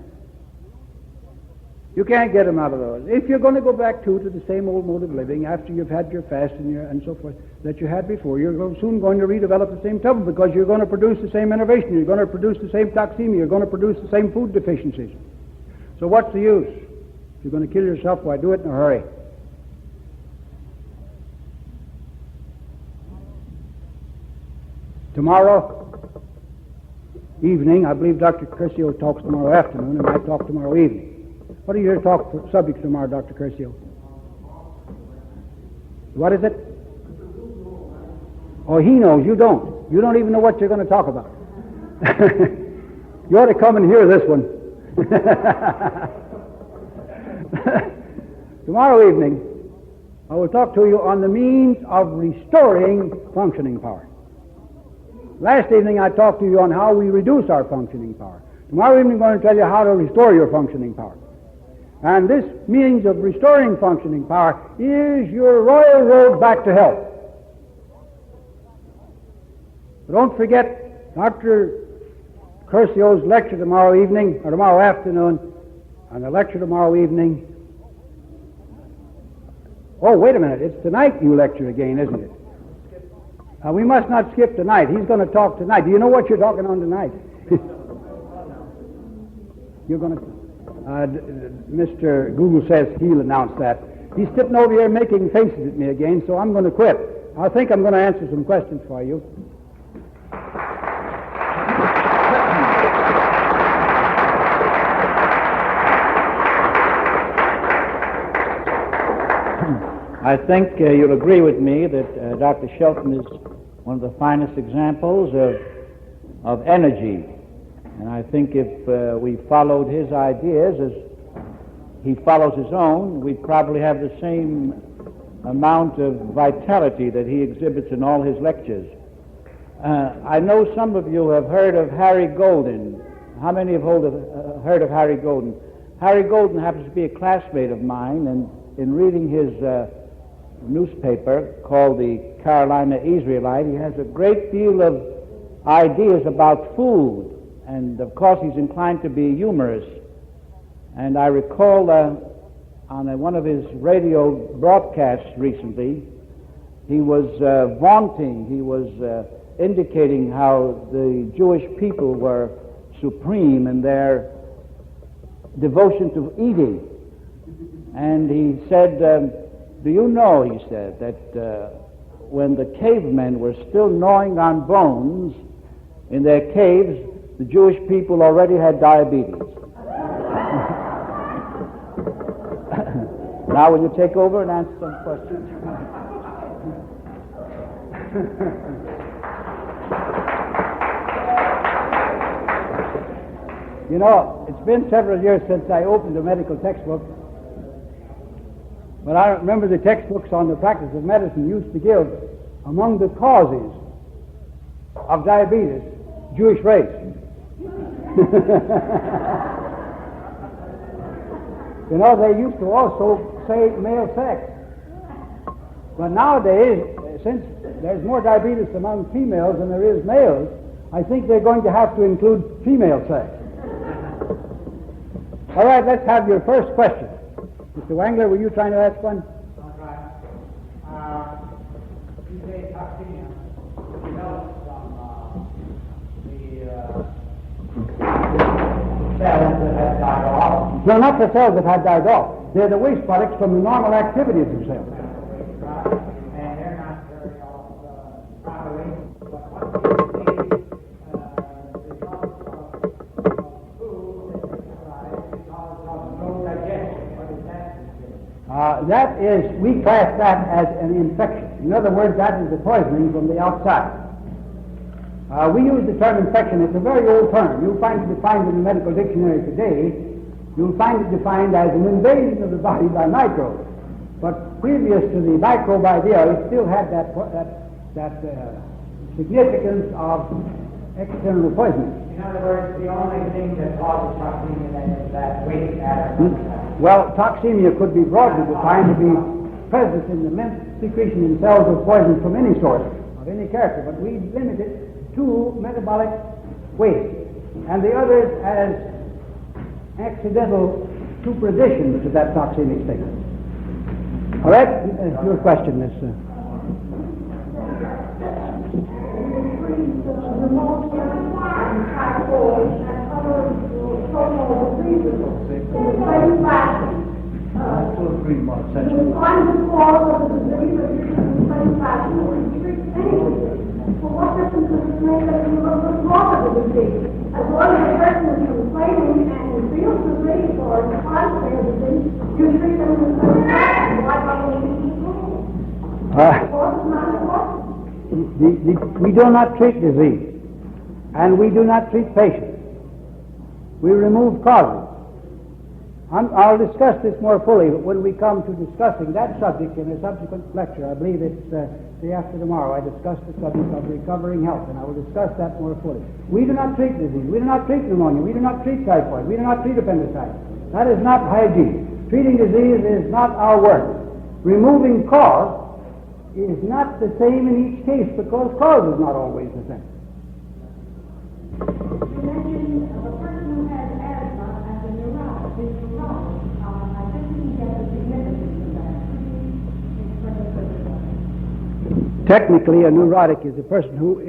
You can't get them out of those. If you're going to go back to the same old mode of living after you've had your fast and so forth that you had before, you're soon going to redevelop the same trouble because you're going to produce the same innervation. You're going to produce the same toxemia. You're going to produce the same food deficiencies. So what's the use? If you're going to kill yourself, why do it in a hurry? Tomorrow evening, I believe Dr. Curcio talks tomorrow afternoon, and I talk tomorrow evening. What are your talk subjects tomorrow, Dr. Curcio? What is it? Oh, he knows. You don't. You don't even know what you're going to talk about. You ought to come and hear this one. Tomorrow evening, I will talk to you on the means of restoring functioning power. Last evening I talked to you on how we reduce our functioning power. Tomorrow evening I'm going to tell you how to restore your functioning power. And this means of restoring functioning power is your royal road back to health. But don't forget Dr. Curcio's lecture tomorrow evening, or tomorrow afternoon, and the lecture tomorrow evening. Oh, wait a minute, it's tonight you lecture again, isn't it? We must not skip tonight. He's going to talk tonight. Do you know what you're talking on tonight? You're going to... Mr. Google says he'll announce that. He's sitting over here making faces at me again, so I'm going to quit. I think I'm going to answer some questions for you. I think you'll agree with me that Dr. Shelton is one of the finest examples of energy. And I think if we followed his ideas as he follows his own, we'd probably have the same amount of vitality that he exhibits in all his lectures. I know some of you have heard of Harry Golden. How many have heard of Harry Golden? Harry Golden happens to be a classmate of mine, and in reading his newspaper called the Carolina Israelite, he has a great deal of ideas about food, and of course he's inclined to be humorous. And I recall on one of his radio broadcasts recently, he was vaunting, he was indicating how the Jewish people were supreme in their devotion to eating. And he said, do you know, he said, that when the cavemen were still gnawing on bones in their caves, the Jewish people already had diabetes. Now will you take over and answer some questions? You know, it's been several years since I opened a medical textbook, but I remember the textbooks on the practice of medicine used to give, among the causes of diabetes, Jewish race. You know, they used to also say male sex. But nowadays, since there's more diabetes among females than there is males, I think they're going to have to include female sex. All right, let's have your first question. Mr. Wangler, were you trying to ask one? All right. You say toxemia develops from the cells that have died off. No, not the cells that have died off. They're the waste products from the normal activities of cells. And they're not very properly. But what do you think results of that is, we class that as an infection. In other words, that is the poisoning from the outside. We use the term infection. It's a very old term. You'll find it defined in the medical dictionary today. You'll find it defined as an invasion of the body by microbes. But previous to the microbe idea, it still had that significance of external poisoning. In other words, the only thing that causes toxemia then is that waste matter. Well, toxemia could be broadly defined to be present in the secretion in cells of poison from any source, of any character, but we limit it to metabolic waste, and the others as accidental superadditions to that toxemic state. All right, your question is... What difference does it make that you look at the cause of the disease? As long as the person is complaining and feels disease or tries to feel disease, you treat them with the same. Why can't we be We do not treat disease, and we do not treat patients. We remove causes. I'll discuss this more fully when we come to discussing that subject in a subsequent lecture. I believe it's day after tomorrow. I discuss the subject of recovering health, and I will discuss that more fully. We do not treat disease. We do not treat pneumonia. We do not treat typhoid. We do not treat appendicitis. That is not hygiene. Treating disease is not our work. Removing cause is not the same in each case, because cause is not always the same. You mentioned a person who has asthma as a neurotic. Is neurotic. I just didn't get the significance of that. Could you explain it? Technically, a neurotic is a person who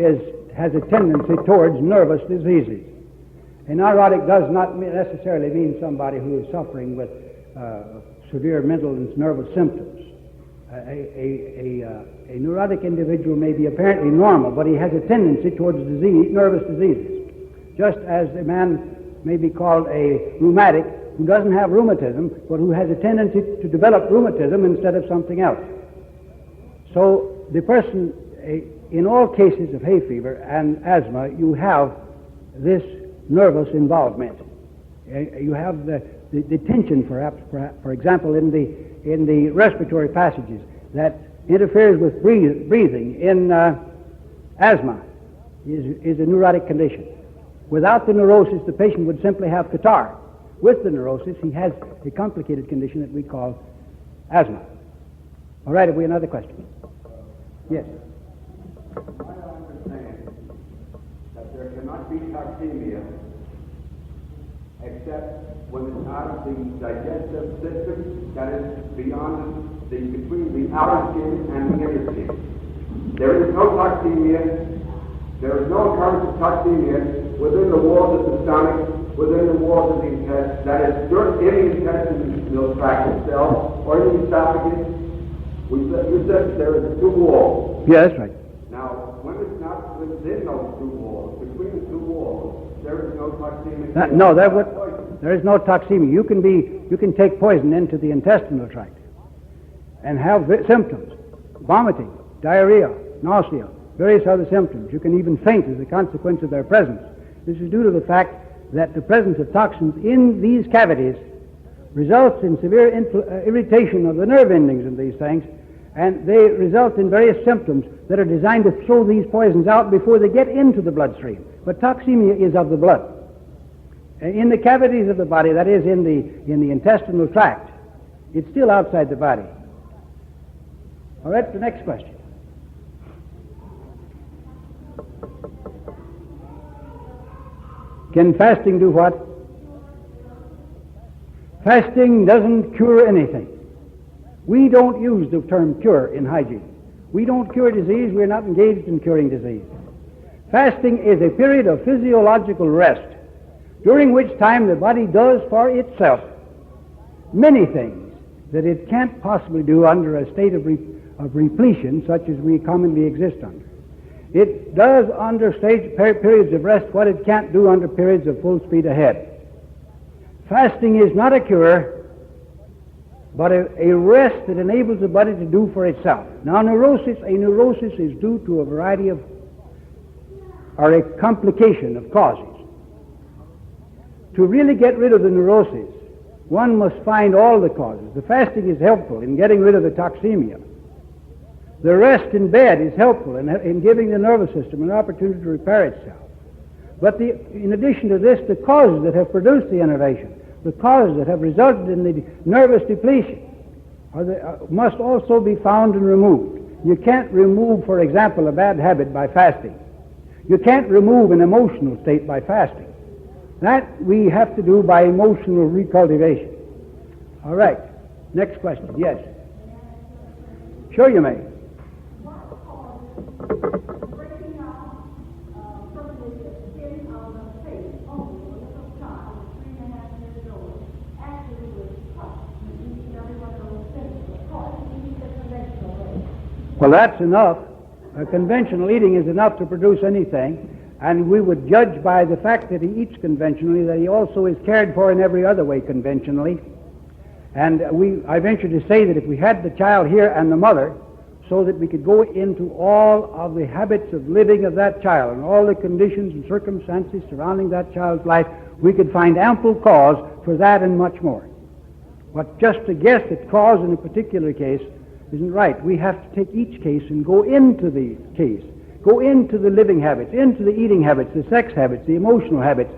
has a tendency towards nervous diseases. A neurotic does not necessarily mean somebody who is suffering with severe mental and nervous symptoms. A neurotic individual may be apparently normal, but he has a tendency towards nervous diseases. Just as a man may be called a rheumatic who doesn't have rheumatism, but who has a tendency to develop rheumatism instead of something else. So the person, in all cases of hay fever and asthma, you have this nervous involvement. You have the tension, perhaps, for example, in the respiratory passages that interferes with breathing in asthma is a neurotic condition. Without the neurosis, the patient would simply have catarrh. With the neurosis, he has a complicated condition that we call asthma. All right, have we another question? Yes. I understand that there cannot be toxemia except when it's out of the digestive system, that is beyond between the outer skin and the inner skin. There is no toxemia. There is no occurrence of toxemia within the walls of the stomach, within the walls of the intestine, that is, in the intestinal tract itself, or in the esophagus. You said there is two walls. Yeah, that's right. Now, when it's not within those two walls, between the two walls, there is no toxemia. No, there is no toxemia. You can take poison into the intestinal tract and have symptoms: vomiting, diarrhea, nausea, various other symptoms. You can even faint as a consequence of their presence. This is due to the fact that the presence of toxins in these cavities results in severe irritation of the nerve endings of these things, and they result in various symptoms that are designed to throw these poisons out before they get into the bloodstream. But toxemia is of the blood. In the cavities of the body, that is, in the intestinal tract, it's still outside the body. All right, the next question. Can fasting do what? Fasting doesn't cure anything. We don't use the term cure in hygiene. We don't cure disease. We're not engaged in curing disease. Fasting is a period of physiological rest, during which time the body does for itself many things that it can't possibly do under a state of repletion such as we commonly exist under. It does under periods of rest what it can't do under periods of full speed ahead. Fasting is not a cure. but a rest that enables the body to do for itself. Now, a neurosis is due to a variety of, or a complication of causes. To really get rid of the neurosis, one must find all the causes. The fasting is helpful in getting rid of the toxemia. The rest in bed is helpful in giving the nervous system an opportunity to repair itself. But in addition to this, the causes that have produced the enervation, the causes that have resulted in the nervous depletion, must also be found and removed. You can't remove, for example, a bad habit by fasting. You can't remove an emotional state by fasting. That we have to do by emotional recultivation. All right. Next question. Yes. Sure you may. Breaking out permanent skin of the face only when a little child, 3.5 years old, actually was touched with each and every one of those things. Of course, we need the conventional way. Well, that's enough. Conventional eating is enough to produce anything, and we would judge by the fact that he eats conventionally that he also is cared for in every other way conventionally. And I venture to say that if we had the child here and the mother, so that we could go into all of the habits of living of that child and all the conditions and circumstances surrounding that child's life, we could find ample cause for that and much more. But just to guess at cause in a particular case isn't right. We have to take each case and go into the case, go into the living habits, into the eating habits, the sex habits, the emotional habits,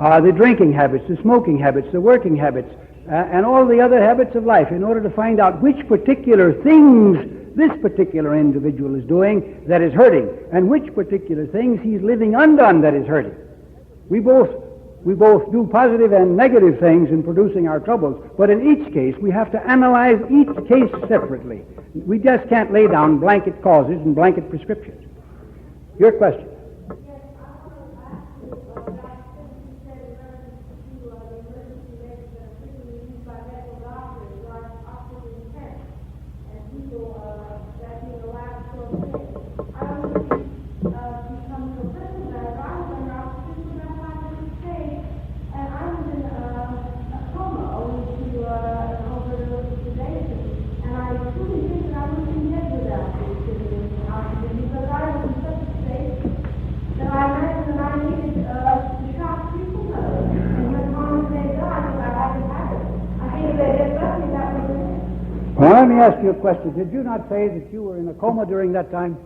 the drinking habits, the smoking habits, the working habits, and all the other habits of life in order to find out which particular things this particular individual is doing that is hurting, and which particular things he's living undone that is hurting. We both do positive and negative things in producing our troubles, but in each case we have to analyze each case separately. We just can't lay down blanket causes and blanket prescriptions. Your question. Well, let me ask you a question. Did you not say that you were in a coma during that time?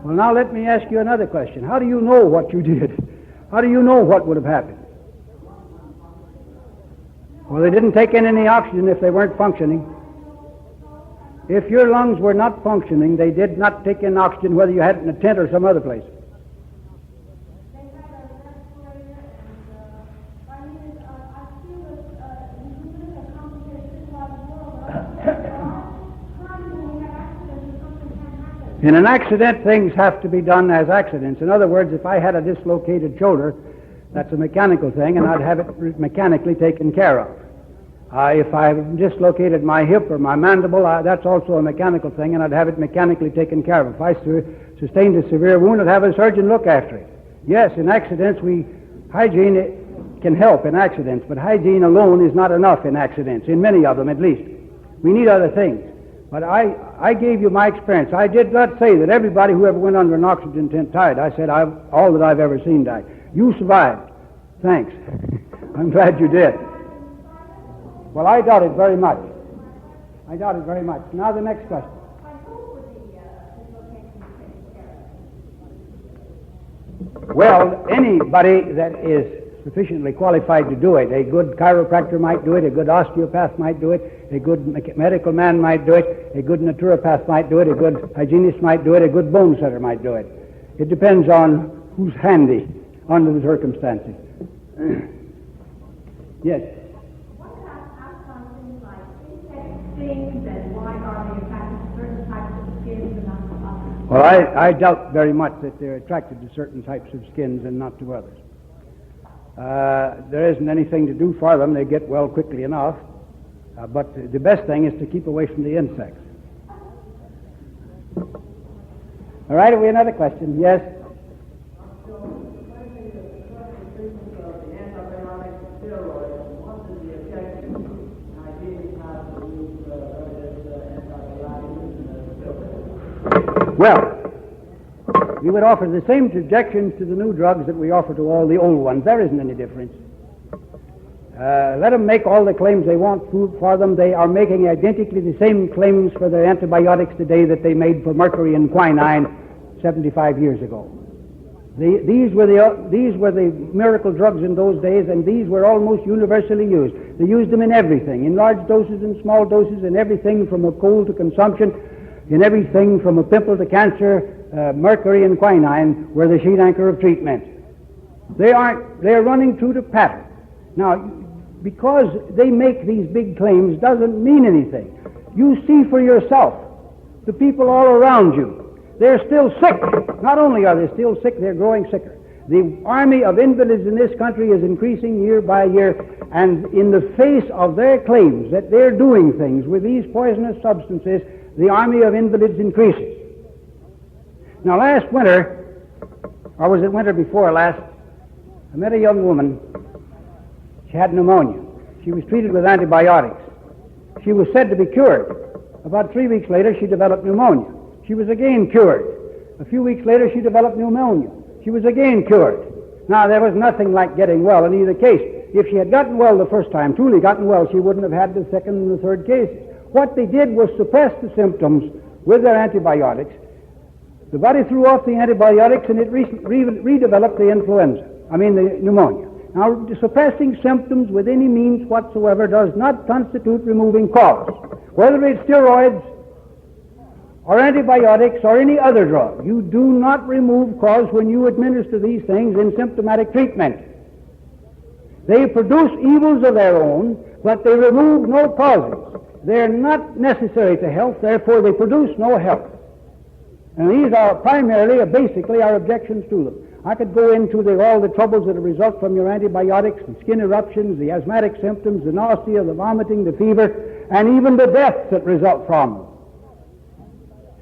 Well, now let me ask you another question. How do you know what you did? How do you know what would have happened? Well, they didn't take in any oxygen if they weren't functioning. If your lungs were not functioning, they did not take in oxygen whether you had it in a tent or some other place. In an accident, things have to be done as accidents. In other words, if I had a dislocated shoulder, that's a mechanical thing, and I'd have it mechanically taken care of. If I dislocated my hip or my mandible, that's also a mechanical thing, and I'd have it mechanically taken care of. If I sustained a severe wound, I'd have a surgeon look after it. Yes, in accidents, hygiene can help in accidents, but hygiene alone is not enough in accidents, in many of them at least. We need other things. But I gave you my experience. I did not say that everybody who ever went under an oxygen tent died. I said all that I've ever seen died. You survived. Thanks. I'm glad you did. Well, I doubt it very much. I doubt it very much. Now the next question. Well, anybody that is sufficiently qualified to do it. A good chiropractor might do it, a good osteopath might do it, a good medical man might do it, a good naturopath might do it, a good hygienist might do it, a good bone setter might do it. It depends on who's handy under the circumstances. Yes? What about things like insect stings, and why are they attracted to certain types of skins and not to others? Well, I doubt very much that they're attracted to certain types of skins and not to others. There isn't anything to do for them. They get well quickly enough. But the best thing is to keep away from the insects. All right, have we another question? Yes? Well, we would offer the same objections to the new drugs that we offer to all the old ones. There isn't any difference. Let them make all the claims they want for them. They are making identically the same claims for their antibiotics today that they made for mercury and quinine 75 years ago. These were the miracle drugs in those days, and these were almost universally used. They used them in everything, in large doses and small doses, in everything from a cold to consumption, in everything from a pimple to cancer. Mercury and quinine were the sheet anchor of treatment. They're running true to pattern. Now, because they make these big claims doesn't mean anything. You see for yourself the people all around you. They're still sick. Not only are they still sick, they're growing sicker. The army of invalids in this country is increasing year by year, and in the face of their claims that they're doing things with these poisonous substances, the army of invalids increases. Now, last winter, or was it winter before last, I met a young woman. She had pneumonia. She was treated with antibiotics. She was said to be cured. About 3 weeks later, she developed pneumonia. She was again cured. A few weeks later, she developed pneumonia. She was again cured. Now, there was nothing like getting well in either case. If she had gotten well the first time, truly gotten well, she wouldn't have had the second and the third cases. What they did was suppress the symptoms with their antibiotics. The body threw off the antibiotics, and it redeveloped the pneumonia. Now, suppressing symptoms with any means whatsoever does not constitute removing cause. Whether it's steroids or antibiotics or any other drug, you do not remove cause when you administer these things in symptomatic treatment. They produce evils of their own, but they remove no causes. They're not necessary to health, therefore they produce no health. And these are primarily, basically, our objections to them. I could go into all the troubles that result from your antibiotics, the skin eruptions, the asthmatic symptoms, the nausea, the vomiting, the fever, and even the deaths that result from them.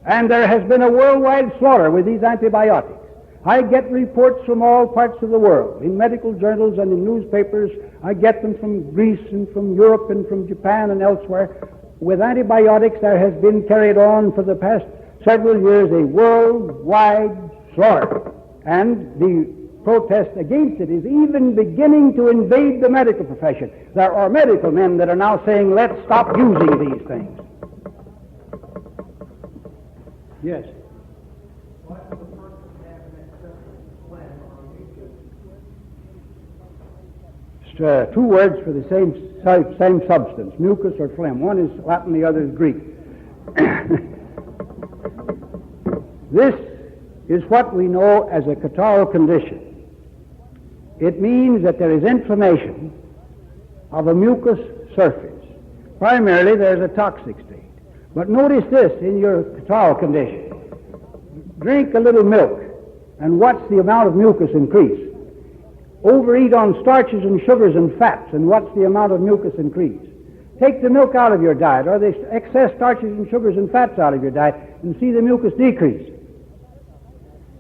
And there has been a worldwide slaughter with these antibiotics. I get reports from all parts of the world, in medical journals and in newspapers. I get them from Greece and from Europe and from Japan and elsewhere. With antibiotics, there has been carried on for the past several years a worldwide slaughter. And the protest against it is even beginning to invade the medical profession. There are medical men that are now saying, let's stop using these things. Yes. Why does a person have an excessive phlegm or mucus? It's two words for the same substance, mucus or phlegm. One is Latin, the other is Greek. This is what we know as a catarrhal condition. It means that there is inflammation of a mucous surface. Primarily, there's a toxic state. But notice this in your catarrhal condition. Drink a little milk and watch the amount of mucus increase. Overeat on starches and sugars and fats and watch the amount of mucus increase. Take the milk out of your diet or the excess starches and sugars and fats out of your diet and see the mucus decrease.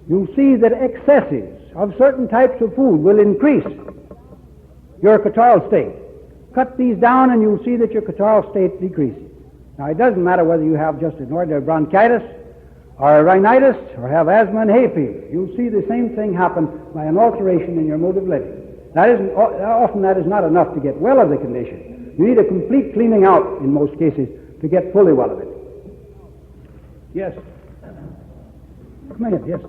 You'll see that excesses of certain types of food will increase your catarrhal state. Cut these down and you'll see that your catarrhal state decreases. Now, it doesn't matter whether you have just an ordinary bronchitis or rhinitis or have asthma and hay fever. You'll see the same thing happen by an alteration in your mode of living. Often that is not enough to get well of the condition. You need a complete cleaning out in most cases to get fully well of it. Yes. Come ahead, yes.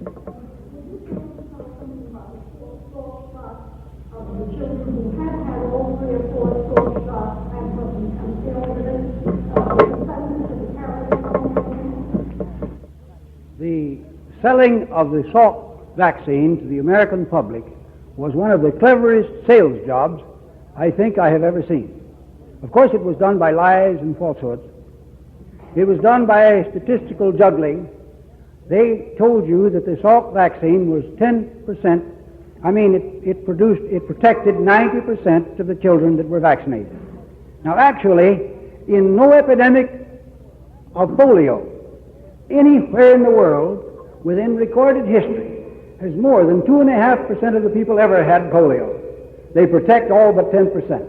The children who have had all 3 or 4 sore shots and from the selling of the Salk vaccine to the American public was one of the cleverest sales jobs I think I have ever seen. Of course, it was done by lies and falsehoods. It was done by statistical juggling. They told you that the Salk vaccine was 10%. It protected 90% of the children that were vaccinated. Now, actually, in no epidemic of polio anywhere in the world within recorded history has more than 2.5% of the people ever had polio. They protect all but 10%.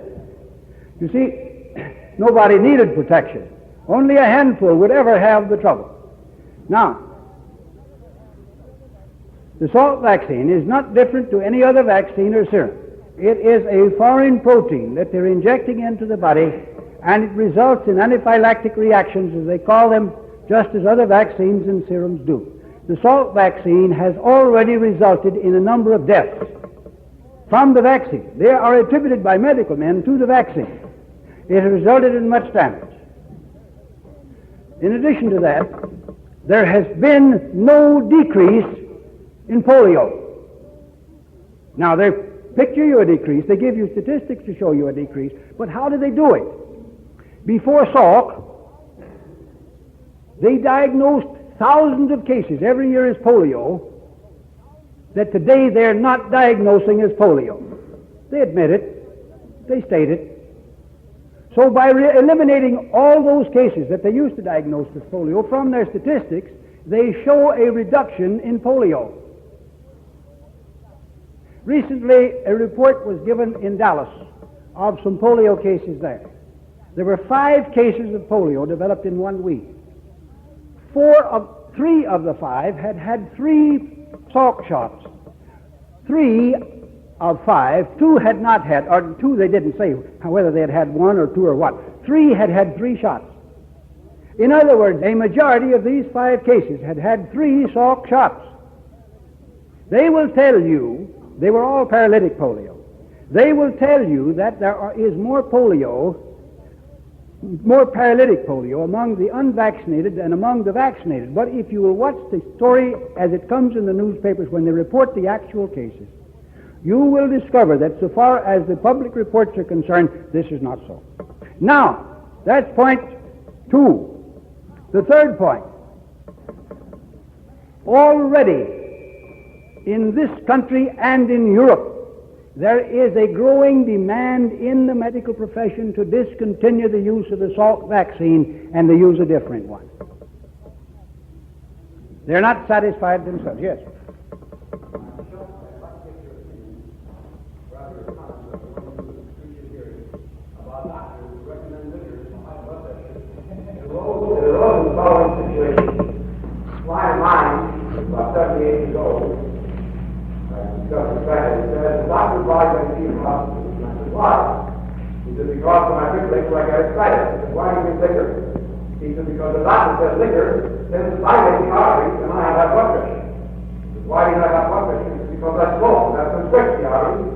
You see, nobody needed protection. Only a handful would ever have the trouble. Now, The salt vaccine is not different to any other vaccine or serum. It is a foreign protein that they're injecting into the body, and it results in anaphylactic reactions, as they call them, just as other vaccines and serums do. The salt vaccine has already resulted in a number of deaths from the vaccine. They are attributed by medical men to the vaccine. It has resulted in much damage. In addition to that, there has been no decrease in polio. Now, they picture you a decrease, they give you statistics to show you a decrease, but how do they do it? Before Salk, they diagnosed thousands of cases every year as polio that today they're not diagnosing as polio. They admit it, they state it. So by eliminating all those cases that they used to diagnose as polio from their statistics, they show a reduction in polio. Recently, a report was given in Dallas of some polio cases there. There were 5 cases of polio developed in 1 week. 3 of the 5 had had 3 Salk shots. 3 of 5, 2 had not had, or 2 they didn't say whether they had had 1 or 2 or what. 3 had had 3 shots. In other words, a majority of these 5 cases had had 3 Salk shots. They will tell you, they were all paralytic polio. They will tell you that there is more paralytic polio among the unvaccinated than among the vaccinated. But if you will watch the story as it comes in the newspapers when they report the actual cases, you will discover that so far as the public reports are concerned, this is not so. Now, that's point 2. The third point. Already in this country and in Europe, there is a growing demand in the medical profession to discontinue the use of the Salk vaccine and to use a different one. They're not satisfied themselves. Yes. My mind, about 78 years old, I discussed the fact that he said, the doctor advised me to see him hospital. And I said, why? He said, because when I drink liquor, I get excited. I said, why do you drink liquor? He said, because the doctor says liquor tends to dilate the arteries, and I have high blood pressure. He said, why do you have high blood pressure? He said, because I smoke, and that constricts the arteries.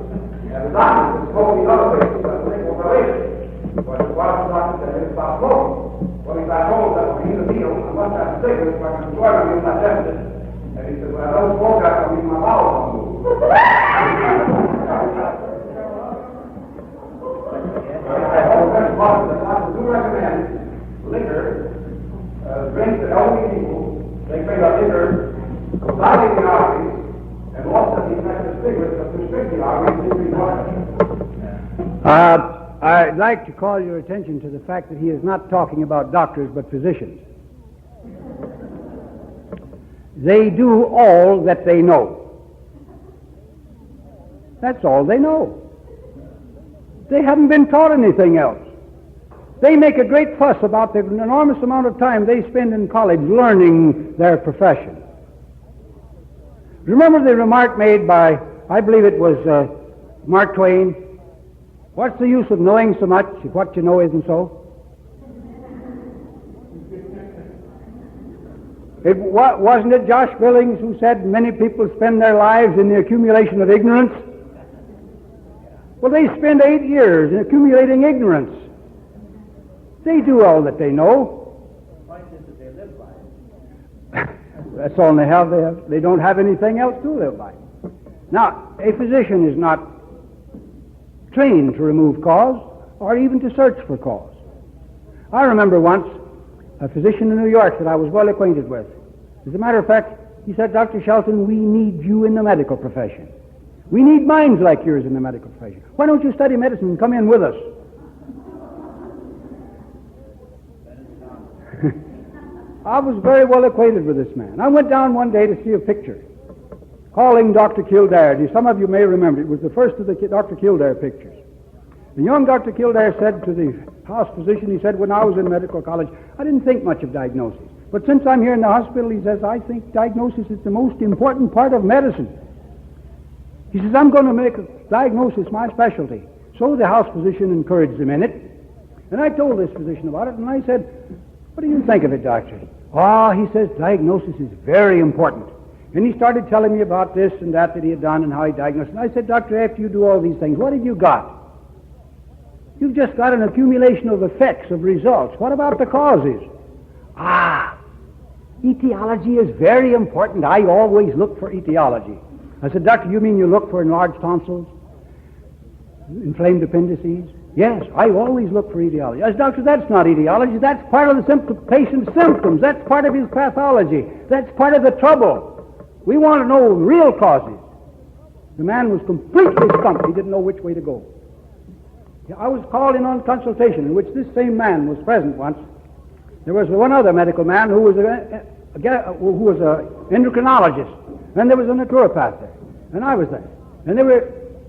And the doctor said, smoking other things, that's the thing will relate. So I said, why does the doctor say to stop smoking? Well, he's not told that when he's a meal, I must have cigarettes, so I can enjoy them in my deficit. And he said, when I don't smoke, I can leave my bowels on move. I do recommend liquor, drinks that elderly people, they drink a liquor, dilating the arteries, and also the effect of cigarettes that constrict the arteries and increase blood pressure. I'd like to call your attention to the fact that he is not talking about doctors but physicians. They do all that they know. That's all they know. They haven't been taught anything else. They make a great fuss about the enormous amount of time they spend in college learning their profession. Remember the remark made by, I believe it was Mark Twain, what's the use of knowing so much if what you know isn't so? Wasn't it Josh Billings who said many people spend their lives in the accumulation of ignorance? Well, they spend 8 years in accumulating ignorance. They do all that they know. The point is that they live by it. That's all they have. They don't have anything else to live by. Now, a physician is not trained to remove cause or even to search for cause. I remember once a physician in New York that I was well acquainted with. As a matter of fact, he said, Dr. Shelton, we need you in the medical profession. We need minds like yours in the medical profession. Why don't you study medicine and come in with us? I was very well acquainted with this man. I went down one day to see a picture, calling Dr. Kildare. Some of you may remember, it was the first of the Dr. Kildare pictures. The young Dr. Kildare said to the house physician, he said, when I was in medical college, I didn't think much of diagnosis. But since I'm here in the hospital, he says, I think diagnosis is the most important part of medicine. He says, I'm going to make diagnosis my specialty. So the house physician encouraged him in it. And I told this physician about it, and I said, what do you think of it, doctor? Ah, he says, diagnosis is very important. And he started telling me about this and that he had done and how he diagnosed. And I said, doctor, after you do all these things, what have you got? You've just got an accumulation of effects, of results. What about the causes? Ah, etiology is very important. I always look for etiology. I said, doctor, you mean you look for enlarged tonsils? Inflamed appendices? Yes, I always look for etiology. I said, doctor, that's not etiology. That's part of the patient's symptoms. That's part of his pathology. That's part of the trouble. We want to know real causes. The man was completely stumped. He didn't know which way to go. I was called in on consultation in which this same man was present once. There was one other medical man who was an endocrinologist, and there was a naturopath there, and I was there. And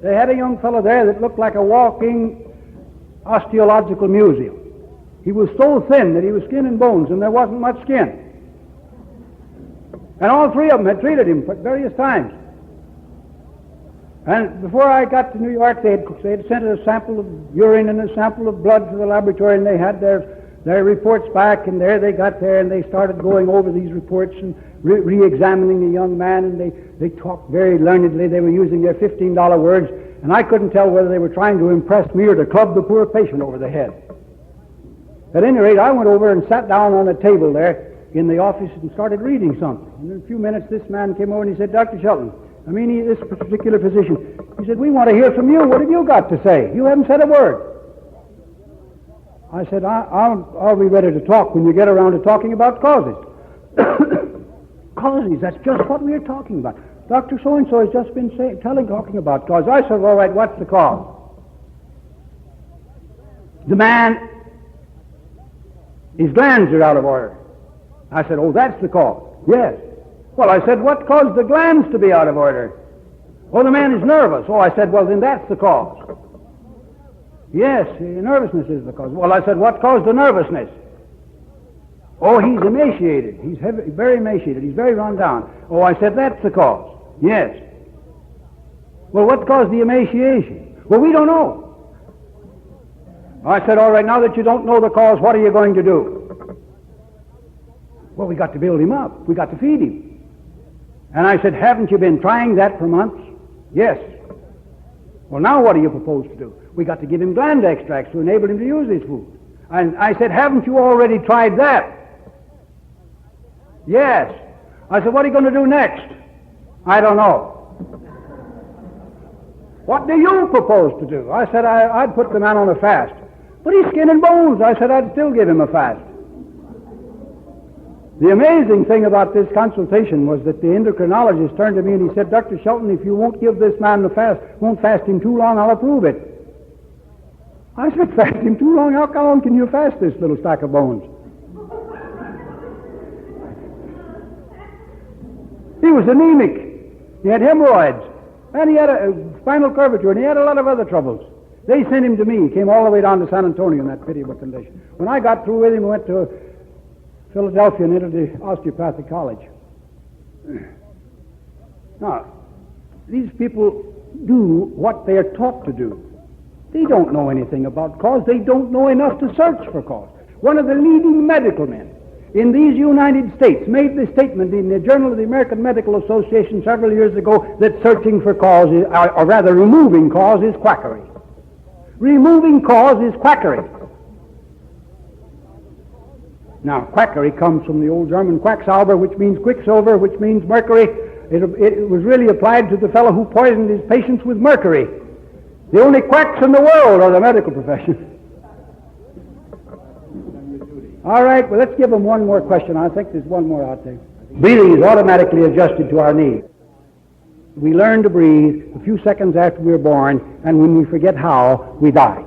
they had a young fellow there that looked like a walking osteological museum. He was so thin that he was skin and bones, and there wasn't much skin. And all three of them had treated him at various times. And before I got to New York, they had sent a sample of urine and a sample of blood to the laboratory, and they had their reports back, and there they got there, and they started going over these reports and re-examining the young man, and they talked very learnedly. They were using their $15 words, and I couldn't tell whether they were trying to impress me or to club the poor patient over the head. At any rate, I went over and sat down on a table there in the office and started reading something. And in a few minutes, this man came over and he said, Dr. Shelton, this particular physician, he said, we want to hear from you. What have you got to say? You haven't said a word. I said, I'll be ready to talk when you get around to talking about causes. Causes, that's just what we're talking about. Dr. So-and-so has just been talking about causes. I said, all right, what's the cause? The man, his glands are out of order. I said, oh, that's the cause. Yes. Well, I said, what caused the glands to be out of order? Oh, the man is nervous. Oh, I said, well, then that's the cause. Yes, nervousness is the cause. Well, I said, what caused the nervousness? Oh, he's emaciated. He's very emaciated. He's very run down. Oh, I said, that's the cause. Yes. Well, what caused the emaciation? Well, we don't know. I said, all right, now that you don't know the cause, what are you going to do? Well, we got to build him up. We got to feed him. And I said, haven't you been trying that for months? Yes. Well, now what do you propose to do? We got to give him gland extracts to enable him to use his food. And I said, haven't you already tried that? Yes. I said, what are you going to do next? I don't know. What do you propose to do? I said, I'd put the man on a fast. But he's skin and bones. I said, I'd still give him a fast. The amazing thing about this consultation was that the endocrinologist turned to me and he said, Dr. Shelton, if you won't give this man the fast, won't fast him too long, I'll approve it. I said, fast him too long? How long can you fast this little stack of bones? He was anemic. He had hemorrhoids. And he had a spinal curvature, and he had a lot of other troubles. They sent him to me. He came all the way down to San Antonio in that pitiable condition. When I got through with him, we went to Philadelphia and entered the osteopathic college. Now, these people do what they are taught to do. They don't know anything about cause. They don't know enough to search for cause. One of the leading medical men in these United States made the statement in the Journal of the American Medical Association several years ago that searching for cause, or rather removing cause, is quackery. Removing cause is quackery. Now, quackery comes from the old German quacksalber, which means quicksilver, which means mercury. It was really applied to the fellow who poisoned his patients with mercury. The only quacks in the world are the medical profession. All right, well, let's give them one more question. I think there's one more out there. Breathing is automatically adjusted to our needs. We learn to breathe a few seconds after we're born, and when we forget how, we die.